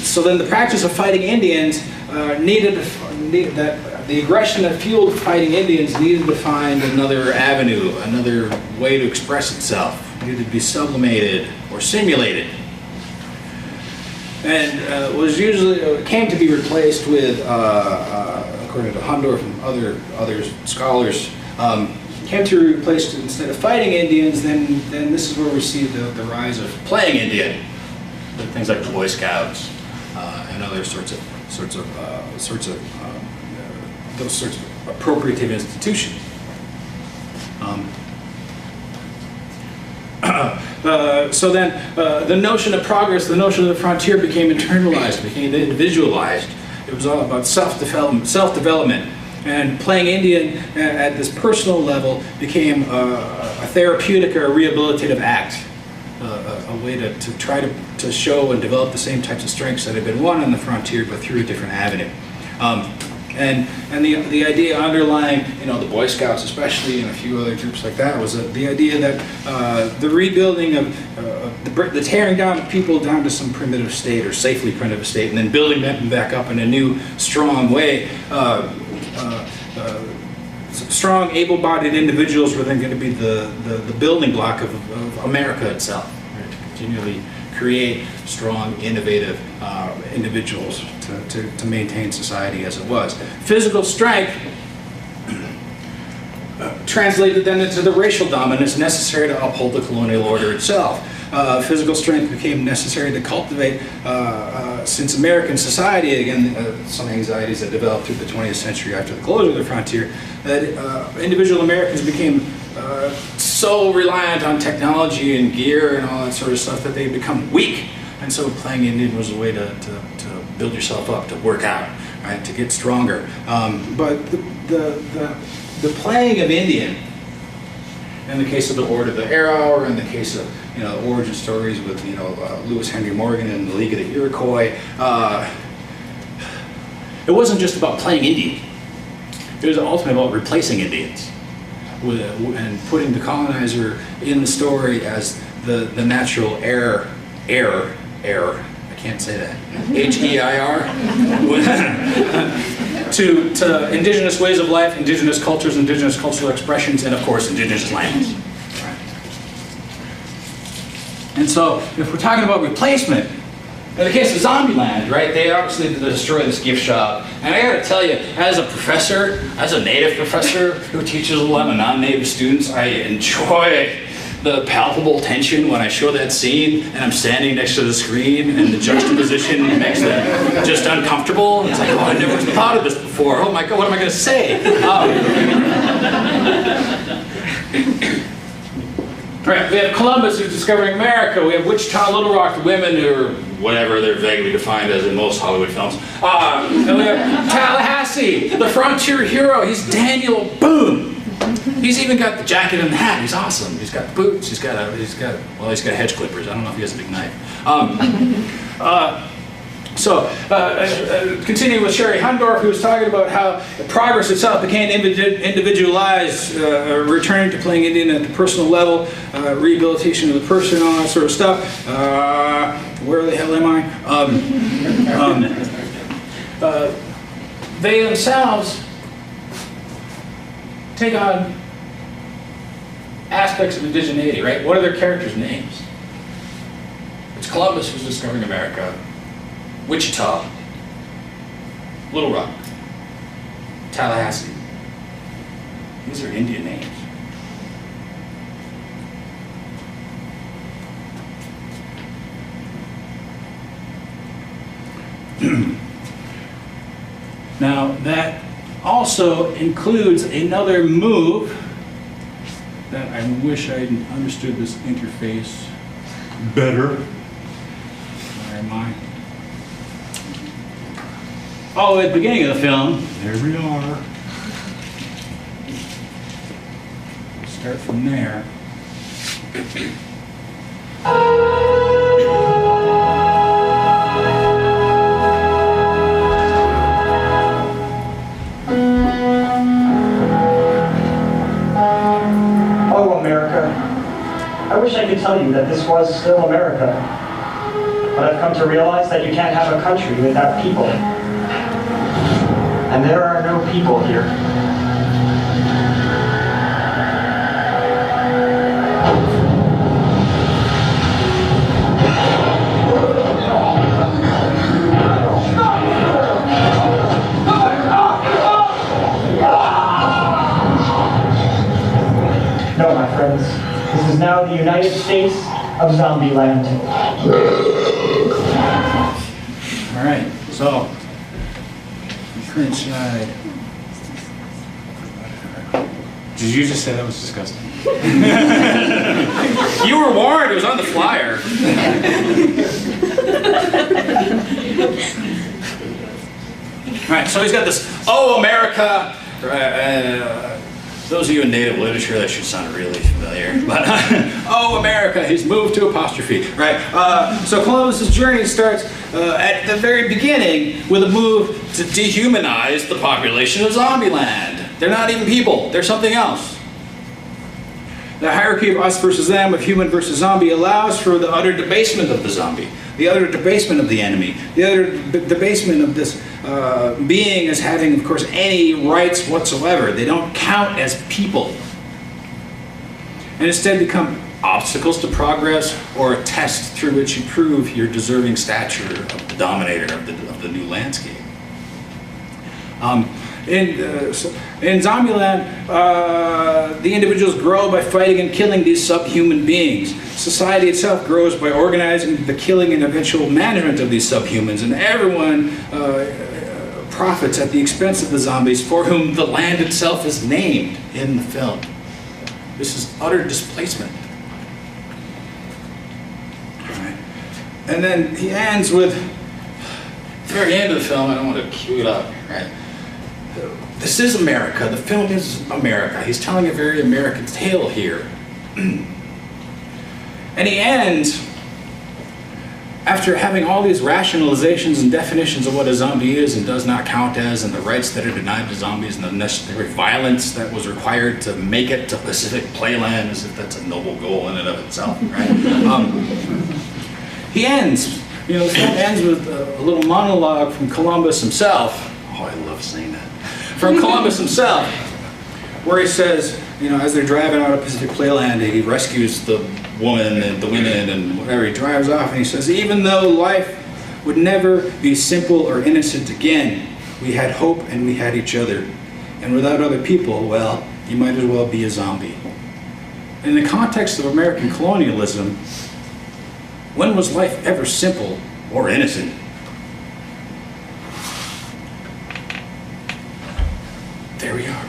[SPEAKER 2] So then the practice of fighting Indians needed that the aggression that fueled fighting Indians needed to find another avenue, another way to express itself. It needed to be sublimated or simulated. And was usually came to be replaced with, according to Hundorf and other scholars, came to be replaced instead of fighting Indians. Then this is where we see the rise of playing Indian, with things like the Boy Scouts and other sorts of those sorts of appropriative institutions. So then the notion of progress, the notion of the frontier became internalized, became individualized. It was all about self-development. And playing Indian at this personal level became a therapeutic or a rehabilitative act, a way to try to show and develop the same types of strengths that had been won on the frontier, but through a different avenue. And the idea underlying, the Boy Scouts especially, and a few other groups like that, was the idea that the rebuilding of the tearing down of people down to some primitive state, or safely primitive state, and then building them back up in a new, strong way. Strong, able-bodied individuals were then going to be the building block of America itself, right? To continually create strong, innovative individuals to maintain society as it was. Physical strength translated then into the racial dominance necessary to uphold the colonial order itself. Physical strength became necessary to cultivate, since American society, again, some anxieties that developed through the 20th century after the closure of the frontier, that individual Americans became so reliant on technology and gear and all that sort of stuff that they become weak. And so playing Indian was a way to build yourself up, to work out, right, to get stronger. But the playing of Indian, in the case of the Order of the Arrow, or in the case of origin stories with Lewis Henry Morgan and the League of the Iroquois, it wasn't just about playing Indian. It was ultimately about replacing Indians and putting the colonizer in the story as the natural heir. I can't say that. H-E-I-R. to indigenous ways of life, indigenous cultures, indigenous cultural expressions, and of course, indigenous lands. Right. And so, if we're talking about replacement, in the case of Zombieland, right, they obviously destroy this gift shop. And I gotta tell you, as a professor, as a native professor who teaches a lot of non-native students, I enjoy the palpable tension when I show that scene and I'm standing next to the screen and the juxtaposition makes them just uncomfortable. It's like, oh, I never thought of this before. Oh my God, what am I gonna say? Right, we have Columbus who's discovering America. We have Wichita, Little Rock, the women who are whatever they're vaguely defined as in most Hollywood films. And we have Tallahassee, the frontier hero. He's Daniel Boone. He's even got the jacket and the hat. He's awesome. He's got boots. He's got hedge clippers. I don't know if he has a big knife. Continuing with Sherry Hundorf, who was talking about how progress itself became individualized, returning to playing Indian at the personal level, rehabilitation of the person, all that sort of stuff. Where the hell am I? They themselves take on aspects of indigeneity, right? What are their characters' names? It's Columbus who's discovering America. Wichita, Little Rock, Tallahassee. These are Indian names. Now, that also includes another move that I wish I understood this interface better. Where am I? Oh, at the beginning of the film, there we are. Start from there.
[SPEAKER 4] Oh, America. I wish I could tell you that this was still America. But I've come to realize that you can't have a country without people. And there are no people here. No, my friends. This is now the United States of Zombie Land.
[SPEAKER 2] All right, so current slide. Did you just say that was disgusting? You were warned. It was on the flyer. All right, so he's got this. Oh, America. Those of you in native literature, that should sound really familiar. But oh, America, he's moved to apostrophe, right? So Columbus's journey starts at the very beginning with a move to dehumanize the population of Zombieland. They're not even people, they're something else. The hierarchy of us versus them, of human versus zombie, allows for the utter debasement of the zombie, the utter debasement of the enemy, the utter debasement of this being as having, of course, any rights whatsoever. They don't count as people. And instead become obstacles to progress or a test through which you prove your deserving stature of the dominator of the new landscape. In Zombieland, the individuals grow by fighting and killing these subhuman beings. Society itself grows by organizing the killing and eventual management of these subhumans, and everyone profits at the expense of the zombies for whom the land itself is named in the film. This is utter displacement. Right. And then he ends with, at the very end of the film, I don't want to cue it up, right? This is America. The film is America. He's telling a very American tale here. And he ends after having all these rationalizations and definitions of what a zombie is and does not count as, and the rights that are denied to zombies, and the necessary violence that was required to make it to Pacific Playland, as if that's a noble goal in and of itself, right? He ends, the film ends with a little monologue from Columbus himself. Oh, I love saying that. From Columbus himself, where he says, as they're driving out of Pacific Playland, he rescues the woman and the women and whatever, he drives off and he says, even though life would never be simple or innocent again, we had hope and we had each other. And without other people, well, you might as well be a zombie. In the context of American colonialism, when was life ever simple or innocent? There we are.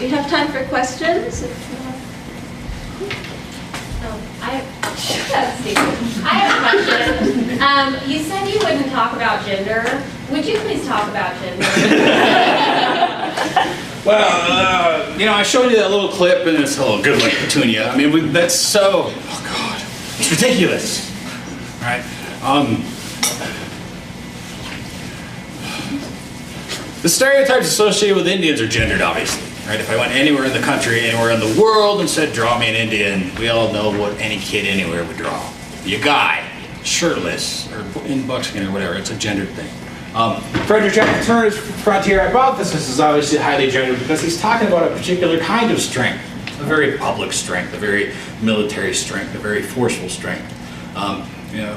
[SPEAKER 3] We have time for questions.
[SPEAKER 5] I have a question. You said you wouldn't talk about gender. Would you please talk about gender?
[SPEAKER 2] Well, I showed you that little clip, and it's good luck, Petunia. I mean, that's so, oh God, it's ridiculous, right? The stereotypes associated with Indians are gendered, obviously, right? If I went anywhere in the country, anywhere in the world, and said, draw me an Indian, we all know what any kid anywhere would draw. Be a guy, shirtless, or in buckskin or whatever. It's a gendered thing. Frederick Jackson Turner's Frontier Hypothesis is obviously highly gendered because he's talking about a particular kind of strength, a very public strength, a very military strength, a very forceful strength,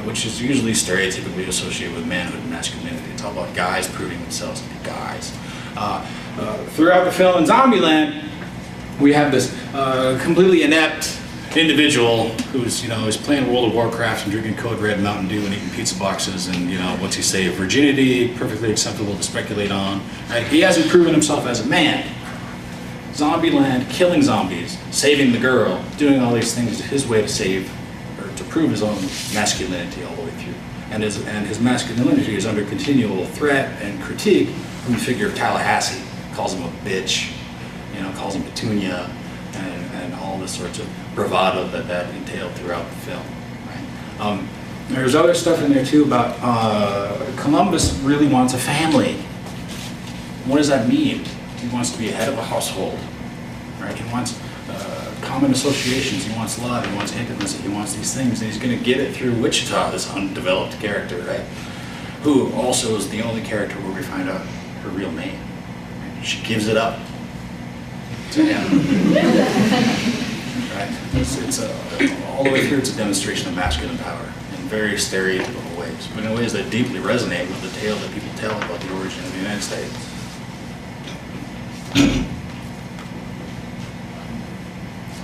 [SPEAKER 2] which is usually stereotypically associated with manhood and masculinity. It's all about guys proving themselves to be guys. Throughout the film in Zombieland, we have this completely inept individual who's, is playing World of Warcraft and drinking Code Red Mountain Dew and eating pizza boxes and, what's he say, virginity, perfectly acceptable to speculate on. Right? He hasn't proven himself as a man. Zombieland, killing zombies, saving the girl, doing all these things is his way to save, or to prove his own masculinity all the way through. And his masculinity is under continual threat and critique from the figure of Tallahassee. Calls him a bitch, calls him Petunia, and all the sorts of bravado that entailed throughout the film. Right? There's other stuff in there too about Columbus really wants a family. What does that mean? He wants to be a head of a household. Right? He wants common associations. He wants love. He wants intimacy. He wants these things, and he's going to get it through Wichita, this undeveloped character, right? Who also is the only character where we find out her real name. Right? She gives it up to him. Right? It's all the way through, it's a demonstration of masculine power in very stereotypical ways, but in ways that deeply resonate with the tale that people tell about the origin of the United States.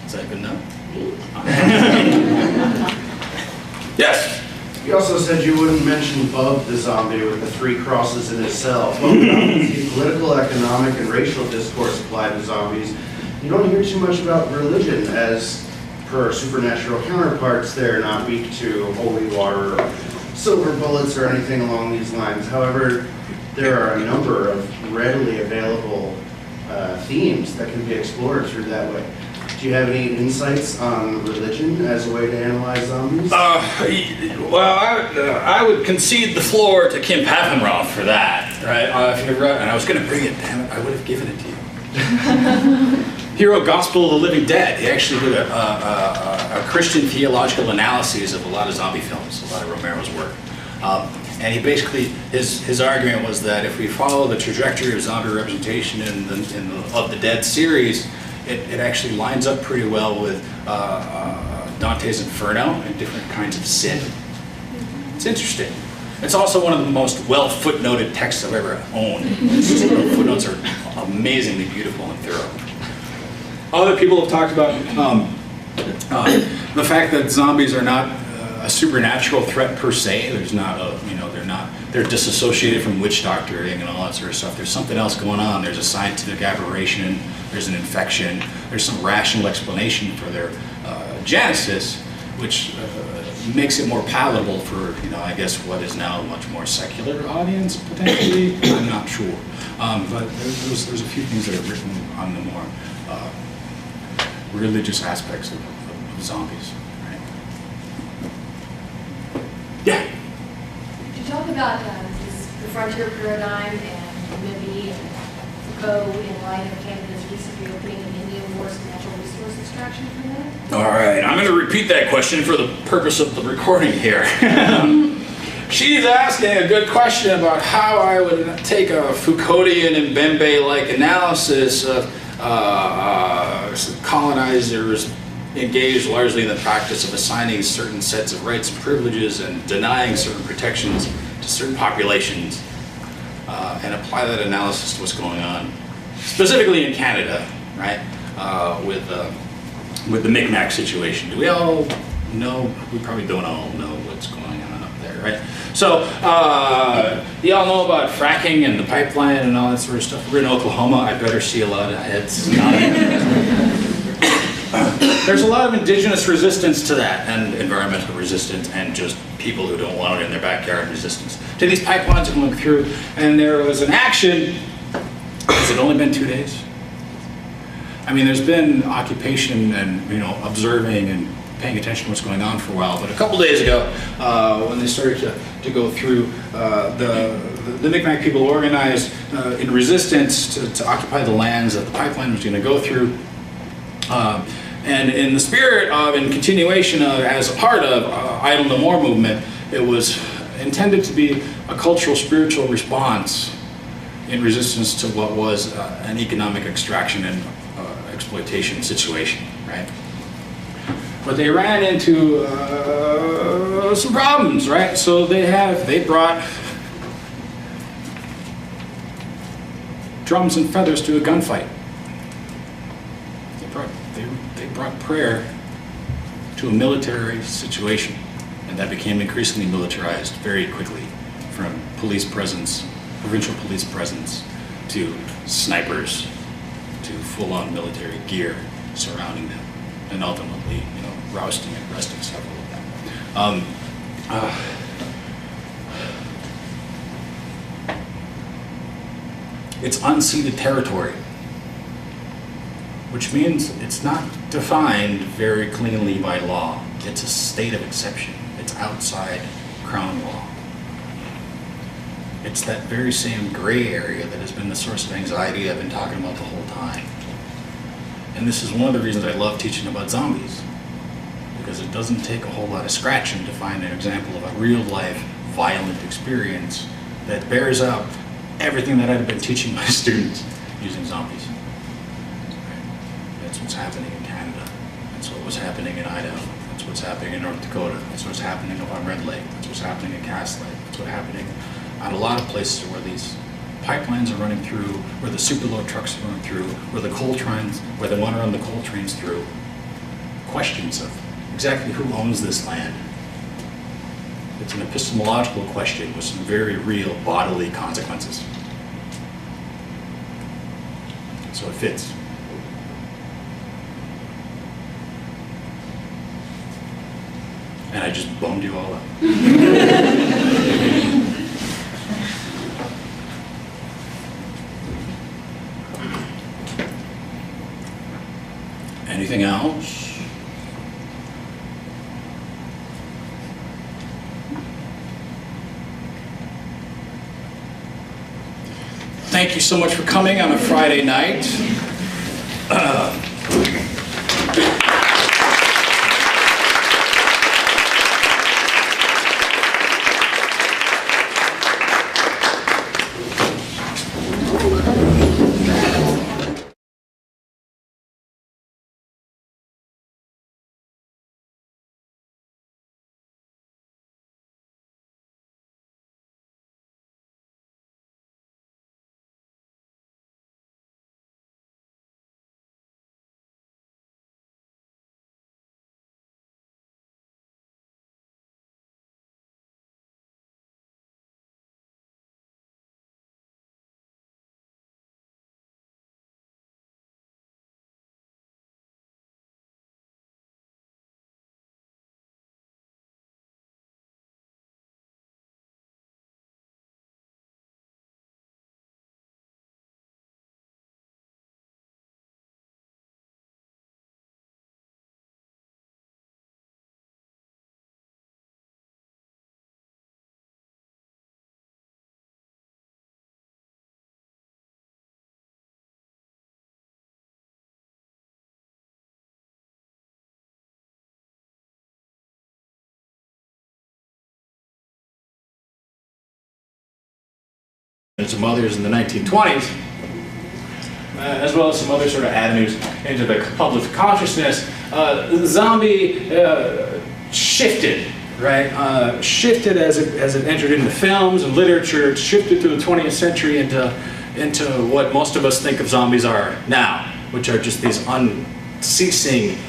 [SPEAKER 2] Is that good enough? Yes?
[SPEAKER 6] You also said you wouldn't mention Bub the zombie with the 3 crosses in his cell. But the political, economic, and racial discourse applied to zombies, you don't hear too much about religion, as per supernatural counterparts, they're not weak to holy water or silver bullets or anything along these lines. However, there are a number of readily available themes that can be explored through that way. Do you have any insights on religion as a way to analyze zombies?
[SPEAKER 2] Well, I would concede the floor to Kim Papenroth for that, right? If you're right, and I was going to bring it, damn it, I would have given it to you. He wrote Gospel of the Living Dead. He actually did a Christian theological analysis of a lot of zombie films, a lot of Romero's work. And he basically, his argument was that if we follow the trajectory of zombie representation in the Dead series, it actually lines up pretty well with Dante's Inferno and different kinds of sin. It's interesting. It's also one of the most well footnoted texts I've ever owned. The footnotes are amazingly beautiful and thorough. Other people have talked about the fact that zombies are not a supernatural threat per se. There's not a, they're disassociated from witch doctoring and all that sort of stuff. There's something else going on. There's a scientific aberration. There's an infection. There's some rational explanation for their genesis, which makes it more palatable for, I guess what is now a much more secular audience, potentially. I'm not sure. But there's a few things that are written on the more religious aspects of zombies. Right? Yeah?
[SPEAKER 7] Could you talk about the frontier paradigm and maybe Foucault in light of Canada's recent reopening of Indian wars and natural resource extraction from that?
[SPEAKER 2] All right, I'm going to repeat that question for the purpose of the recording here. She's asking a good question about how I would take a Foucauldian and Mbembe-like analysis of colonizers engaged largely in the practice of assigning certain sets of rights and privileges and denying certain protections to certain populations, and apply that analysis to what's going on, specifically in Canada, right, with the Micmac situation. Do we all know? We probably don't all know what's going on up there, right? So, you all know about fracking and the pipeline and all that sort of stuff. We're in Oklahoma. I better see a lot of heads nodding. There's a lot of indigenous resistance to that, and environmental resistance, and just people who don't want it in their backyard resistance to these pipelines going through. And there was an action. Has it only been 2 days? I mean, there's been occupation and observing and paying attention to what's going on for a while. But a couple days ago, when they started to go through, the Micmac people organized in resistance to occupy the lands that the pipeline was going to go through. And in the spirit of, and continuation of, as a part of Idle No More movement, it was intended to be a cultural, spiritual response in resistance to what was an economic extraction and exploitation situation, right? But they ran into some problems, right? So they brought drums and feathers to a gunfight. They brought prayer to a military situation, and that became increasingly militarized very quickly, from police presence, provincial police presence, to snipers, to full-on military gear surrounding them, and ultimately, rousting and arresting several of them. It's unceded territory, which means it's not defined very cleanly by law. It's a state of exception. It's outside Crown law. It's that very same gray area that has been the source of anxiety I've been talking about the whole time. And this is one of the reasons I love teaching about zombies, because it doesn't take a whole lot of scratching to find an example of a real-life violent experience that bears out everything that I've been teaching my students using zombies. That's what's happening in Canada. That's what was happening in Idaho. That's what's happening in North Dakota. That's what's happening up on Red Lake. That's what's happening in Cass Lake. That's what's happening on a lot of places where these pipelines are running through, where the superload trucks are running through, where the coal trains, where they want to run the coal trains through. Questions of exactly who owns this land. It's an epistemological question with some very real bodily consequences. So it fits. And I just bummed you all up. Anything else? Thank you so much for coming on a Friday night. And some others in the 1920s, as well as some other sort of avenues into the public consciousness, the zombie shifted, right? Shifted as it entered into films and literature. It shifted through the 20th century into what most of us think of zombies are now, which are just these unceasing,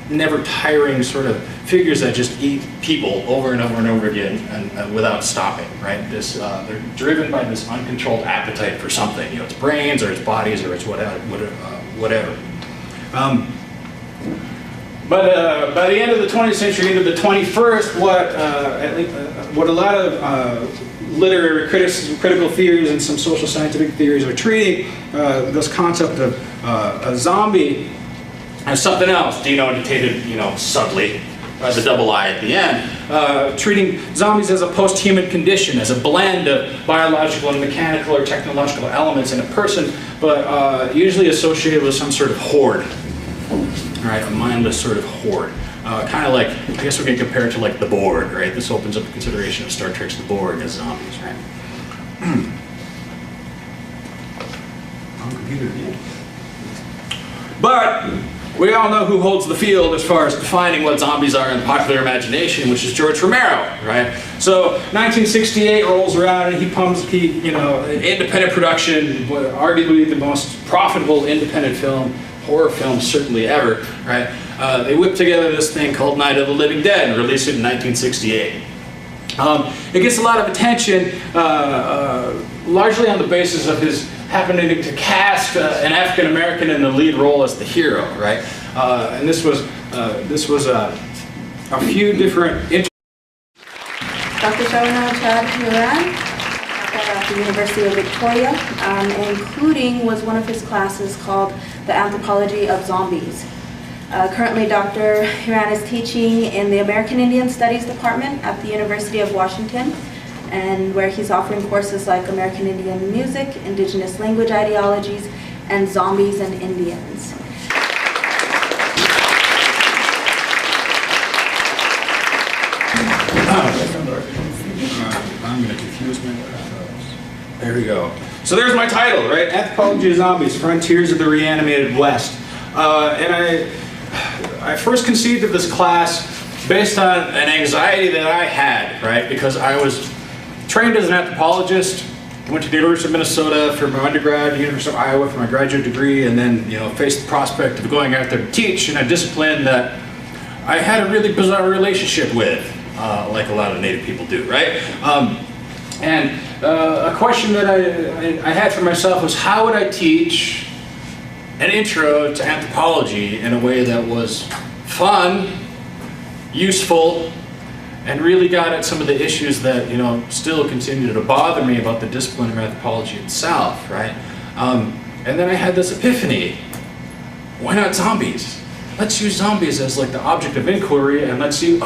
[SPEAKER 2] never tiring sort of figures that just eat people over and over and over again and without stopping, right? They're driven by this uncontrolled appetite for something, it's brains or it's bodies or it's whatever. But by the end of the 20th century, into the 21st, what a lot of literary critical theories and some social scientific theories are treating this concept of a zombie as something else, denotated, subtly, the double I at the end, treating zombies as a post-human condition, as a blend of biological and mechanical or technological elements in a person, but usually associated with some sort of horde, right? A mindless sort of horde. Kind of like, I guess we can compare it to like the Borg, right? This opens up the consideration of Star Trek's the Borg as zombies, right? On computer again. But we all know who holds the field as far as defining what zombies are in the popular imagination, which is George Romero, right? So 1968 rolls around and independent production, arguably the most profitable independent film, horror film certainly ever, right? They whipped together this thing called Night of the Living Dead and released it in 1968. It gets a lot of attention, largely on the basis of his happening to cast an African American in the lead role as the hero, right? And this was a few different.
[SPEAKER 1] Dr. Chad Huran at the University of Victoria, including was one of his classes called the Anthropology of Zombies. Currently, Dr. Huran is teaching in the American Indian Studies Department at the University of Washington, and where he's offering courses like American Indian music, indigenous language ideologies, and zombies and Indians.
[SPEAKER 2] I'm going to confuse my There we go. So there's my title, right? Anthropology of Zombies, Frontiers of the Reanimated West. And I first conceived of this class based on an anxiety that I had, right? Because I was trained as an anthropologist, went to the University of Minnesota for my undergrad, University of Iowa for my graduate degree, and then faced the prospect of going out there to teach in a discipline that I had a really bizarre relationship with, like a lot of Native people do, right? A question that I had for myself was, how would I teach an intro to anthropology in a way that was fun, useful, and really got at some of the issues that still continue to bother me about the discipline of anthropology itself, right? And then I had this epiphany: why not zombies? Let's use zombies as like the object of inquiry, and let's use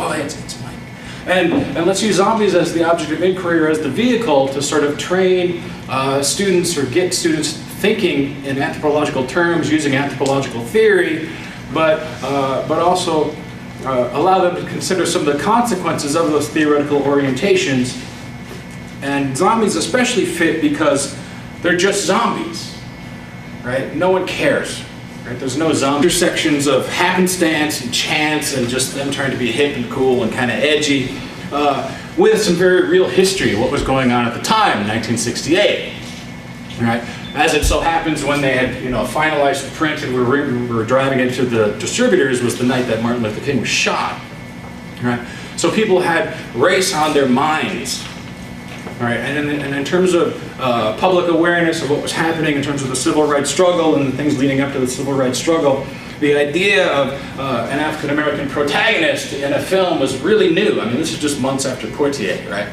[SPEAKER 2] and let's use zombies as the object of inquiry, or as the vehicle to sort of train students or get students thinking in anthropological terms, using anthropological theory, but also allow them to consider some of the consequences of those theoretical orientations. And zombies especially fit because they're just zombies, right? No one cares, right? There's no zombie intersections of happenstance and chance and just them trying to be hip and cool and kind of edgy, with some very real history, what was going on at the time in 1968, right? As it so happens, when they had finalized the print and we were driving into the distributors, was the night that Martin Luther King was shot, right? So people had race on their minds, right? And in terms of public awareness of what was happening in terms of the civil rights struggle and the things leading up to the civil rights struggle, the idea of an African-American protagonist in a film was really new. I mean, this is just months after Portier, right?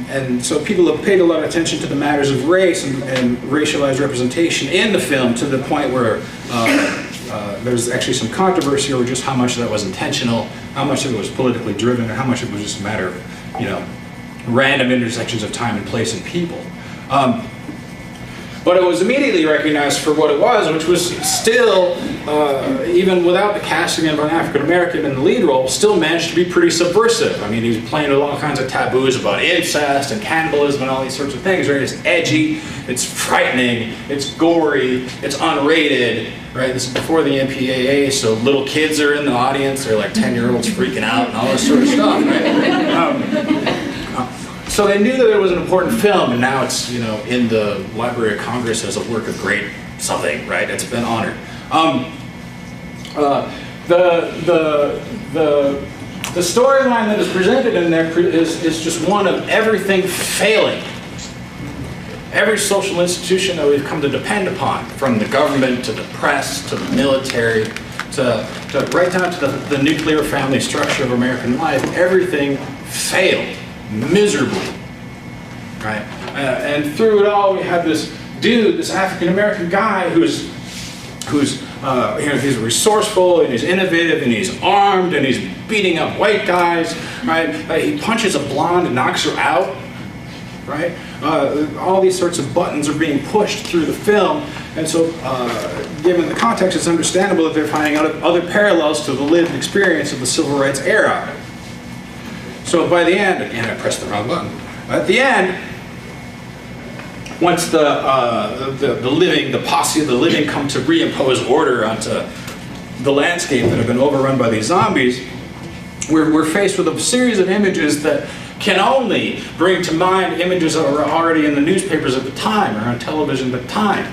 [SPEAKER 2] And so people have paid a lot of attention to the matters of race and racialized representation in the film, to the point where there's actually some controversy over just how much that was intentional, how much of it was politically driven, and how much of it was just a matter of random intersections of time and place and people. But it was immediately recognized for what it was, which was still, even without the casting of an African American in the lead role, still managed to be pretty subversive. I mean, he's playing with all kinds of taboos about incest and cannibalism and all these sorts of things, right? It's edgy, it's frightening, it's gory, it's unrated, right? This is before the MPAA, so little kids are in the audience, they're like 10-year-olds freaking out and all this sort of stuff, right? So they knew that it was an important film, and now it's in the Library of Congress as a work of great something, right? It's been honored. The storyline that is presented in there is just one of everything failing. Every social institution that we've come to depend upon, from the government to the press to the military to right down to the nuclear family structure of American life, everything failed miserably, right? And through it all, we have this dude, this African-American guy who's he's resourceful and he's innovative and he's armed and he's beating up white guys, right? He punches a blonde and knocks her out, right? All these sorts of buttons are being pushed through the film, and so given the context, it's understandable that they're finding out other parallels to the lived experience of the civil rights era. So by the end, again I pressed the wrong button, at the end, once the living, the posse of the living come to reimpose order onto the landscape that have been overrun by these zombies, we're faced with a series of images that can only bring to mind images that were already in the newspapers at the time or on television at the time.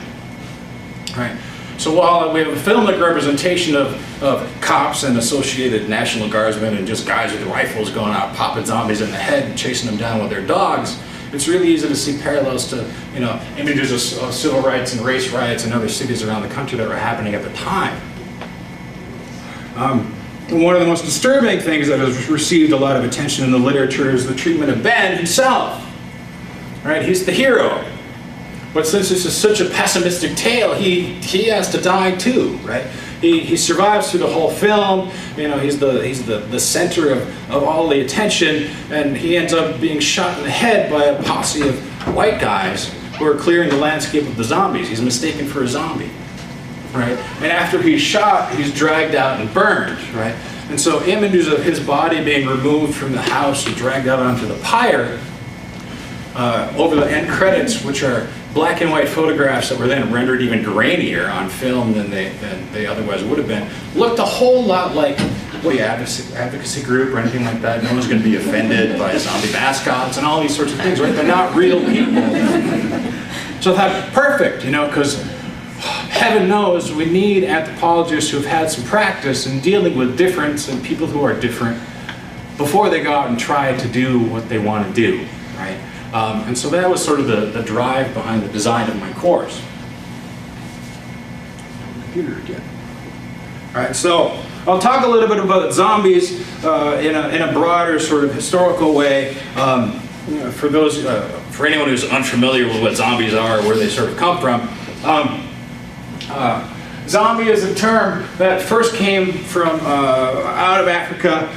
[SPEAKER 2] Right? So while we have a filmic representation of cops and associated National Guardsmen and just guys with rifles going out popping zombies in the head and chasing them down with their dogs, it's really easy to see parallels to, you know, images of civil rights and race riots in other cities around the country that were happening at the time. One of the most disturbing things that has received a lot of attention in the literature is the treatment of Ben himself. Right? He's the hero. But since this is such a pessimistic tale, he has to die too, right? He survives through the whole film. You know, he's the center of all the attention, and he ends up being shot in the head by a posse of white guys who are clearing the landscape of the zombies. He's mistaken for a zombie. Right? And after he's shot, he's dragged out and burned, right? And so images of his body being removed from the house and dragged out onto the pyre over the end credits, which are black and white photographs that were then rendered even grainier on film than they otherwise would have been, looked a whole lot like advocacy group or anything like that. No one's going to be offended by zombie mascots and all these sorts of things, right? They're not real people. So I thought, perfect, you know, because heaven knows we need anthropologists who have had some practice in dealing with difference and people who are different before they go out and try to do what they want to do, right? And so that was sort of the drive behind the design of my course. Computer again. All right, so I'll talk a little bit about zombies in a broader sort of historical way. You know, for anyone who's unfamiliar with what zombies are, where they sort of come from. Zombie is a term that first came from out of Africa.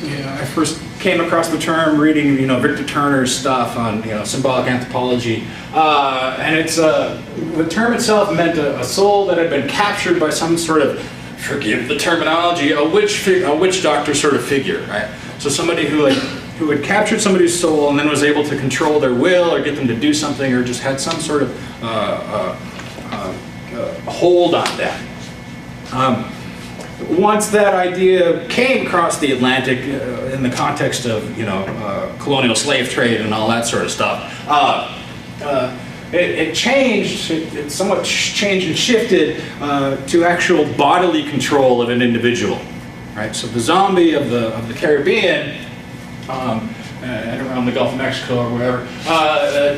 [SPEAKER 2] You know, I first came across the term reading, you know, Victor Turner's stuff on, you know, symbolic anthropology, and it's the term itself meant a soul that had been captured by some sort of, forgive the terminology, a witch doctor sort of figure, right? So somebody who had captured somebody's soul and then was able to control their will or get them to do something, or just had some sort of hold on them. Once that idea came across the Atlantic in the context of, you know, colonial slave trade and all that sort of stuff, it changed. It somewhat changed and shifted to actual bodily control of an individual, right? So the zombie of the Caribbean and around the Gulf of Mexico or wherever,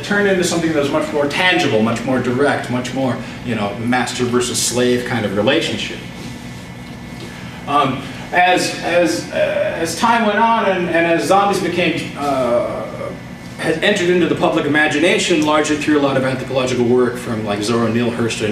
[SPEAKER 2] turned into something that was much more tangible, much more direct, much more, you know, master versus slave kind of relationship. As time went on and as zombies had entered into the public imagination, largely through a lot of anthropological work from like Zora Neale Hurston